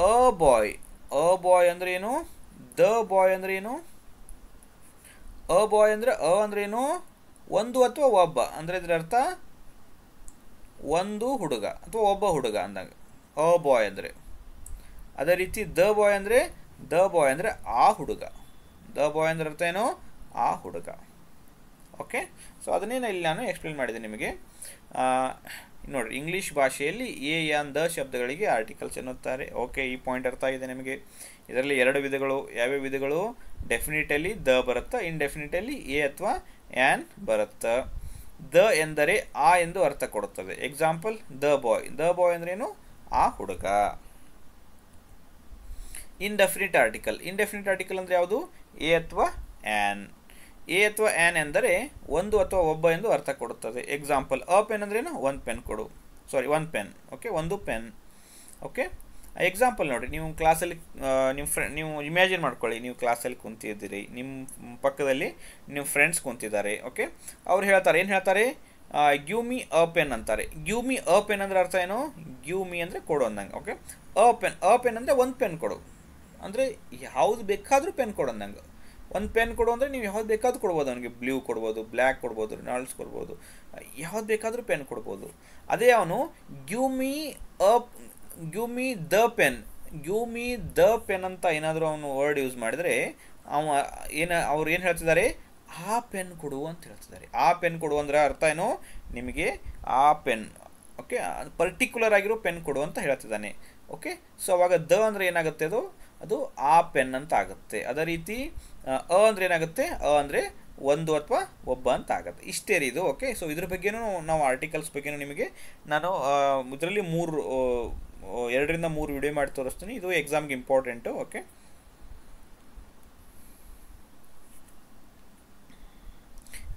ಅ ಬಾಯ್ ಅಂದರೆ ಏನು? ದ ಬಾಯ್ ಅಂದರೆ ಏನು? ಅ ಬಾಯ್ ಅಂದರೆ ಅಂದರೆ ಏನು? ಒಂದು ಅಥವಾ ಒಬ್ಬ ಅಂದರೆ ಇದರ ಅರ್ಥ ಒಂದು ಹುಡುಗ ಅಥವಾ ಒಬ್ಬ ಹುಡುಗ ಅಂದಾಗ ಅ ಬಾಯ್ ಅಂದರೆ. ಅದೇ ರೀತಿ ದ ಬಾಯ್ ಅಂದರೆ ಆ ಹುಡುಗ. ದ ಬಾಯ್ ಅಂದ್ರೆ ಅರ್ಥ ಏನು? ಆ ಹುಡುಗ. ಓಕೆ, ಸೊ ಅದನ್ನೇ ಇಲ್ಲಿ ನಾನು ಎಕ್ಸ್ಪ್ಲೇನ್ ಮಾಡಿದೆ ನಿಮಗೆ. ನೋಡಿರಿ, ಇಂಗ್ಲೀಷ್ ಭಾಷೆಯಲ್ಲಿ ಎ ಆ್ಯಂಡ್ ದ ಶಬ್ದಗಳಿಗೆ ಆರ್ಟಿಕಲ್ಸ್ ಎನ್ನುತ್ತಾರೆ. ಓಕೆ, ಈ ಪಾಯಿಂಟ್ ಅರ್ಥ ಆಗಿದೆ ನಿಮಗೆ. ಇದರಲ್ಲಿ 2 ವಿಧಗಳು. ಯಾವ್ಯಾವ ವಿಧಗಳು? ಡೆಫಿನಿಟಲಿ ದ ಬರುತ್ತಾ, ಇಂಡೆಫಿನಿಟಲಿ ಎ ಅಥವಾ ಆ್ಯನ್ ಬರುತ್ತಾ. ದ ಎಂದರೆ ಆ ಎಂದು ಅರ್ಥ ಕೊಡುತ್ತದೆ. Example, the boy. The boy ಅಂದ್ರೇನು? ಆ ಹುಡುಗ. Indefinite article. ಇಂಡೆಫಿನಿಟ್ ಆರ್ಟಿಕಲ್ ಅಂದರೆ ಯಾವುದು? ಎ ಅಥವಾ ಆ್ಯನ್. ಎ ಅಥವಾ ಆ್ಯನ್ ಎಂದರೆ ಒಂದು ಅಥವಾ ಒಬ್ಬ ಎಂದು ಅರ್ಥ ಕೊಡುತ್ತದೆ. ಎಕ್ಸಾಂಪಲ್, ಅ ಪೆನ್ ಅಂದ್ರೇನು? ಒಂದು ಪೆನ್ ಕೊಡು. ಒಂದು ಪೆನ್. ಓಕೆ, ಒಂದು ಪೆನ್. ಓಕೆ, ಎಕ್ಸಾಂಪಲ್ ನೋಡಿ, ನೀವು ಕ್ಲಾಸಲ್ಲಿ ನೀವು ಇಮ್ಯಾಜಿನ್ ಮಾಡ್ಕೊಳ್ಳಿ, ನೀವು ಕ್ಲಾಸಲ್ಲಿ ಕುಂತಿದ್ದೀರಿ, ನಿಮ್ಮ ಪಕ್ಕದಲ್ಲಿ ನಿಮ್ಮ ಫ್ರೆಂಡ್ಸ್ ಕುಂತಿದ್ದಾರೆ. ಓಕೆ, ಅವ್ರು ಹೇಳ್ತಾರೆ, ಏನು ಹೇಳ್ತಾರೆ? ಗಿವ್ ಮಿ ಅ ಪೆನ್ ಅಂತಾರೆ. ಗಿವ್ ಮಿ ಅ ಪೆನ್ ಅಂದರೆ ಅರ್ಥ ಏನು? ಗಿವ್ ಮಿ ಅಂದರೆ ಕೊಡು ಅಂದಂಗೆ. ಓಕೆ, ಅ ಪೆನ್ ಅಂದರೆ ಒಂದು ಪೆನ್ ಕೊಡು ಅಂದರೆ ಯಾವುದು ಬೇಕಾದರೂ ಪೆನ್ ಕೊಡು ಅಂದಂಗೆ. ಒಂದು ಪೆನ್ ಕೊಡು ಅಂದರೆ ನೀವು ಯಾವ್ದು ಬೇಕಾದ್ರೂ ಕೊಡ್ಬೋದು. ಅವನಿಗೆ ಬ್ಲೂ ಕೊಡ್ಬೋದು, ಬ್ಲ್ಯಾಕ್ ಕೊಡ್ಬೋದು, ರೆನಾಲ್ಡ್ಸ್ ಕೊಡ್ಬೋದು, ಯಾವ್ದು ಬೇಕಾದರೂ ಪೆನ್ ಕೊಡ್ಬೋದು. ಅದೇ ಅವನು give me the pen, give me the pen ಅಂತ ಏನಾದರೂ ಅವನು ವರ್ಡ್ ಯೂಸ್ ಮಾಡಿದರೆ ಅವ್ರು ಏನು ಹೇಳ್ತಿದ್ದಾರೆ? ಆ ಪೆನ್ ಕೊಡು ಅಂತ ಹೇಳ್ತಿದ್ದಾರೆ. ಆ ಪೆನ್ ಕೊಡು ಅಂದರೆ ಅರ್ಥ ಏನು? ನಿಮಗೆ ಆ ಪೆನ್, ಓಕೆ, ಪರ್ಟಿಕ್ಯುಲರ್ ಆಗಿರೋ ಪೆನ್ ಕೊಡು ಅಂತ ಹೇಳ್ತಿದ್ದಾನೆ. ಓಕೆ, ಸೊ ಅವಾಗ ದ ಅಂದರೆ ಏನಾಗುತ್ತೆ? ಅದು ಆ ಪೆನ್ ಅಂತ ಆಗುತ್ತೆ. ಅದೇ ರೀತಿ ಅ ಅಂದರೆ ಏನಾಗುತ್ತೆ? ಅ ಅಂದರೆ ಒಂದು ಅಥವಾ ಒಬ್ಬ ಅಂತ ಆಗುತ್ತೆ. ಇಷ್ಟೇ ರೀ ಇದು. ಓಕೆ, ಸೊ ಇದ್ರ ಬಗ್ಗೆನೂ ನಾವು ಆರ್ಟಿಕಲ್ಸ್ ಬಗ್ಗೆನೂ ನಿಮಗೆ ನಾನು ಇದರಲ್ಲಿ 2 ರಿಂದ 3 ವಿಡಿಯೋ ಮಾಡಿ ತೋರಿಸ್ತೀನಿ. ಇದು ಎಕ್ಸಾಮ್ಗೆ ಇಂಪಾರ್ಟೆಂಟು. ಓಕೆ,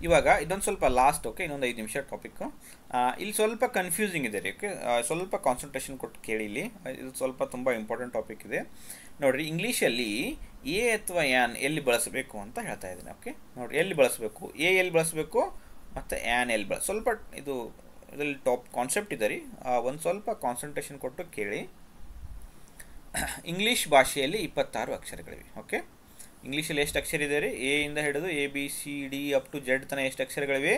ಇವಾಗ ಇದೊಂದು ಸ್ವಲ್ಪ ಲಾಸ್ಟ್. ಓಕೆ, ಇನ್ನೊಂದು 5 ನಿಮಿಷ ಟಾಪಿಕ್ಕು. ಇಲ್ಲಿ ಸ್ವಲ್ಪ ಕನ್ಫ್ಯೂಸಿಂಗ್ ಇದೆ ರೀ. ಓಕೆ, ಸ್ವಲ್ಪ ಕಾನ್ಸಂಟ್ರೇಷನ್ ಕೊಟ್ಟು ಕೇಳಿ. ಇಲ್ಲಿ ಇದು ಸ್ವಲ್ಪ ತುಂಬ ಇಂಪಾರ್ಟೆಂಟ್ ಟಾಪಿಕ್ ಇದೆ. ನೋಡಿರಿ, ಇಂಗ್ಲೀಷಲ್ಲಿ ಎ ಅಥವಾ ಆ್ಯನ್ ಎಲ್ಲಿ ಬಳಸಬೇಕು ಅಂತ ಹೇಳ್ತಾ ಇದ್ದೀನಿ. ಓಕೆ, ನೋಡಿರಿ, ಎಲ್ಲಿ ಬಳಸಬೇಕು? ಎ ಎಲ್ಲಿ ಬಳಸಬೇಕು ಮತ್ತು ಆ್ಯನ್ ಎಲ್ಲಿ ಸ್ವಲ್ಪ ಇದರಲ್ಲಿ ಕಾನ್ಸೆಪ್ಟ್ ಇದೆ ರೀ. ಒಂದು ಸ್ವಲ್ಪ ಕಾನ್ಸಂಟ್ರೇಷನ್ ಕೊಟ್ಟು ಕೇಳಿ. ಇಂಗ್ಲೀಷ್ ಭಾಷೆಯಲ್ಲಿ 26 ಅಕ್ಷರಗಳಿವೆ. ಓಕೆ, ಇಂಗ್ಲೀಷಲ್ಲಿ ಎಷ್ಟು ಅಕ್ಷರ ಇದೆ ರೀ? ಎ ಇಂದ ಹಿಡಿದು ABCD ಅಪ್ ಟು Z ತನಕ ಎಷ್ಟು ಅಕ್ಷರಗಳಿವೆ?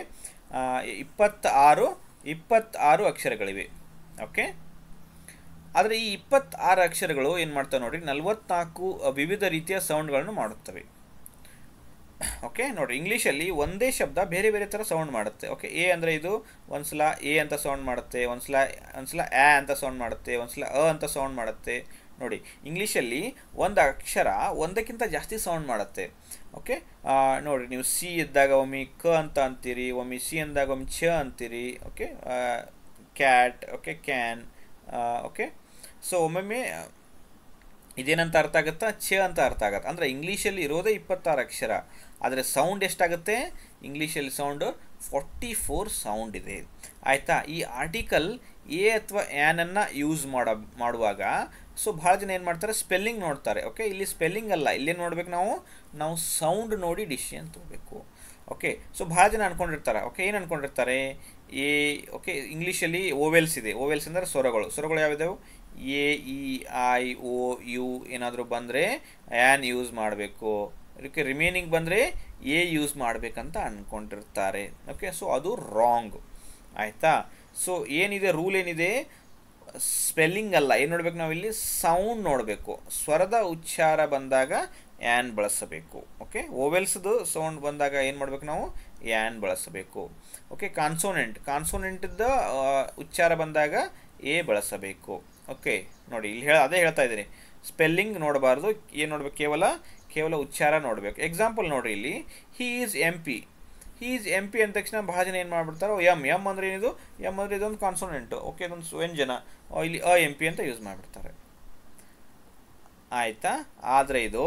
26 ಅಕ್ಷರಗಳಿವೆ. ಓಕೆ, ಆದರೆ ಈ 26 ಅಕ್ಷರಗಳು ಏನು ಮಾಡ್ತವೆ ನೋಡಿರಿ? 44 ವಿವಿಧ ರೀತಿಯ ಸೌಂಡ್ಗಳನ್ನು ಮಾಡುತ್ತವೆ. ಓಕೆ, ನೋಡಿರಿ, ಇಂಗ್ಲೀಷಲ್ಲಿ ಒಂದೇ ಶಬ್ದ ಬೇರೆ ಬೇರೆ ಥರ ಸೌಂಡ್ ಮಾಡುತ್ತೆ. ಓಕೆ, ಎ ಅಂದರೆ ಇದು ಒಂದ್ಸಲ ಎ ಅಂತ ಸೌಂಡ್ ಮಾಡುತ್ತೆ, ಒಂದ್ಸಲ ಆ ಅಂತ ಸೌಂಡ್ ಮಾಡುತ್ತೆ, ಒಂದ್ಸಲ ಅ ಅಂತ ಸೌಂಡ್ ಮಾಡುತ್ತೆ. ನೋಡಿ, ಇಂಗ್ಲೀಷಲ್ಲಿ ಒಂದು ಅಕ್ಷರ ಒಂದಕ್ಕಿಂತ ಜಾಸ್ತಿ ಸೌಂಡ್ ಮಾಡುತ್ತೆ. ಓಕೆ, ನೋಡಿರಿ, ನೀವು ಸಿ ಇದ್ದಾಗ ಒಮ್ಮೆ ಕ ಅಂತ ಅಂತೀರಿ, ಒಮ್ಮೆ ಸಿ ಅಂದಾಗ ಒಮ್ಮೆ ಚ ಅಂತೀರಿ. Okay, cat. Okay, can. Okay, so ಒಮ್ಮೊಮ್ಮೆ ಇದೇನಂತ ಅರ್ಥ ಆಗುತ್ತಾ? ಚ ಅಂತ ಅರ್ಥ ಆಗುತ್ತೆ. ಅಂದರೆ ಇಂಗ್ಲೀಷಲ್ಲಿ ಇರೋದೇ 26 ಅಕ್ಷರ, ಆದರೆ ಸೌಂಡ್ ಎಷ್ಟಾಗುತ್ತೆ? ಇಂಗ್ಲೀಷಲ್ಲಿ ಸೌಂಡು 44 ಸೌಂಡ್ ಇದೆ. ಆಯಿತಾ? ಈ ಆರ್ಟಿಕಲ್ ಎ ಅಥವಾ ಆ್ಯನನ್ನು ಯೂಸ್ ಮಾಡುವಾಗ ಸೊ ಭಾಳ ಜನ ಏನು ಮಾಡ್ತಾರೆ? ಸ್ಪೆಲ್ಲಿಂಗ್ ನೋಡ್ತಾರೆ. ಓಕೆ, ಇಲ್ಲಿ ಸ್ಪೆಲ್ಲಿಂಗ್ ಅಲ್ಲ, ಇಲ್ಲೇನು ನೋಡ್ಬೇಕು? ನಾವು ಸೌಂಡ್ ನೋಡಿ ಡಿಸಿಷನ್ ತೊಗೋಬೇಕು. ಓಕೆ, ಸೊ ಭಾಳ ಜನ ಅಂದ್ಕೊಂಡಿರ್ತಾರೆ. ಓಕೆ, ಏನು ಅಂದ್ಕೊಂಡಿರ್ತಾರೆ? ಎ. ಓಕೆ, ಇಂಗ್ಲೀಷಲ್ಲಿ ಓವೆಲ್ಸ್ ಇದೆ. ಓವೆಲ್ಸ್ ಅಂದರೆ ಸ್ವರಗಳು ಯಾವಿದಾವೆ? A, E, I, O, U ಏನಾದರೂ ಬಂದರೆ ಆ್ಯನ್ ಯೂಸ್ ಮಾಡಬೇಕು. ಇದಕ್ಕೆ ರಿಮೈನಿಂಗ್ ಬಂದರೆ ಎ ಯೂಸ್ ಮಾಡಬೇಕಂತ ಅಂದ್ಕೊಂಡಿರ್ತಾರೆ. ಓಕೆ, ಸೊ ಅದು ರಾಂಗ್. ಆಯಿತಾ? ಸೊ ಏನಿದೆ ರೂಲ್ ಏನಿದೆ? ಸ್ಪೆಲ್ಲಿಂಗ್ ಅಲ್ಲ, ಏನು ನೋಡ್ಬೇಕು ನಾವಿಲ್ಲಿ? ಸೌಂಡ್ ನೋಡಬೇಕು. ಸ್ವರದ ಉಚ್ಚಾರ ಬಂದಾಗ ಆ್ಯನ್ ಬಳಸಬೇಕು. ಓಕೆ, ಓವೆಲ್ಸ್ದು ಸೌಂಡ್ ಬಂದಾಗ ಏನು ಮಾಡಬೇಕು ನಾವು? ಆ್ಯನ್ ಬಳಸಬೇಕು. ಓಕೆ, ಕಾನ್ಸೋನೆಂಟ್ದ ಉಚ್ಚಾರ ಬಂದಾಗ ಎ ಬಳಸಬೇಕು. ಓಕೆ, ನೋಡಿ, ಇಲ್ಲಿ ಅದೇ ಹೇಳ್ತಾ ಇದ್ದೀನಿ. ಸ್ಪೆಲ್ಲಿಂಗ್ ನೋಡಬಾರ್ದು, ಏನು ನೋಡ್ಬೇಕು? ಕೇವಲ ಉಚ್ಚಾರ ನೋಡಬೇಕು. ಎಕ್ಸಾಂಪಲ್ ನೋಡಿರಿ, ಇಲ್ಲಿ he is MP. He is MP ಅಂದ ತಕ್ಷಣ ಭಾಳ ಜನ ಏನು ಮಾಡಿಬಿಡ್ತಾರೋ ಎಮ್ ಅಂದರೆ ಏನಿದು? ಎಮ್ ಅಂದರೆ ಇದೊಂದು ಕಾನ್ಸೋನೆಂಟು. ಓಕೆ, ಇದೊಂದು ವ್ಯಂಜನ. ಇಲ್ಲಿ MP ಅಂತ ಯೂಸ್ ಮಾಡಿಬಿಡ್ತಾರೆ. ಆಯಿತಾ? ಆದರೆ ಇದು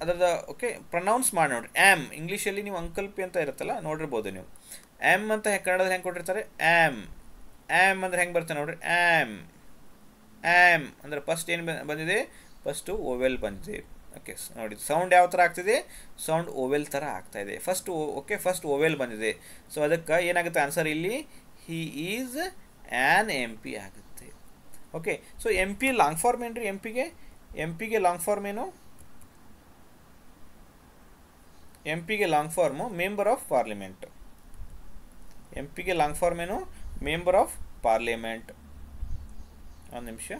ಅದರದ ಓಕೆ ಪ್ರೊನೌನ್ಸ್ ಮಾಡಿ ನೋಡಿರಿ. ಆ್ಯಮ್ ಇಂಗ್ಲೀಷಲ್ಲಿ ನೀವು ಅಂಕಲ್ ಪಿ ಅಂತ ಇರುತ್ತಲ್ಲ, ನೋಡಿರ್ಬೋದು ನೀವು. ಆ್ಯಮ್ ಅಂತ ಕನ್ನಡದಲ್ಲಿ ಹೆಂಗೆ ಕೊಟ್ಟಿರ್ತಾರೆ? ಆ್ಯಮ್ ಅಂದರೆ ಹೆಂಗೆ ಬರ್ತದೆ ನೋಡಿರಿ? ಆ್ಯಮ್ ಅಂದರೆ ಫಸ್ಟ್ ಏನು ಬಂದಿದೆ? ಫಸ್ಟು ಓವೆಲ್ ಬಂದಿದೆ. ಓಕೆ, ನೋಡಿ, ಸೌಂಡ್ ಯಾವ ಥರ ಆಗ್ತಿದೆ? ಸೌಂಡ್ ಓವೆಲ್ ಥರ ಆಗ್ತಾಯಿದೆ. ಫಸ್ಟ್ ಓವೆಲ್ ಬಂದಿದೆ. ಸೊ ಅದಕ್ಕೆ ಏನಾಗುತ್ತೆ ಆನ್ಸರ್ ಇಲ್ಲಿ? ಹಿ ಈಸ್ ಆ್ಯನ್ MP ಆಗುತ್ತೆ. Okay, so MP long form ಏನು ರೀ? MP ಗೆ ಲಾಂಗ್ ಫಾರ್ಮ್ ಏನು? MP ಗೆ long form member of parliament. MP ಗೆ ಲಾಂಗ್ ಫಾರ್ಮ್ ಏನು? Member of parliament. ಒಂದು ನಿಮಿಷ.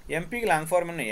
ಎಂ ಪಿಗೆ ಲಾಂಗ್ ಫಾರ್ಮನ್ನು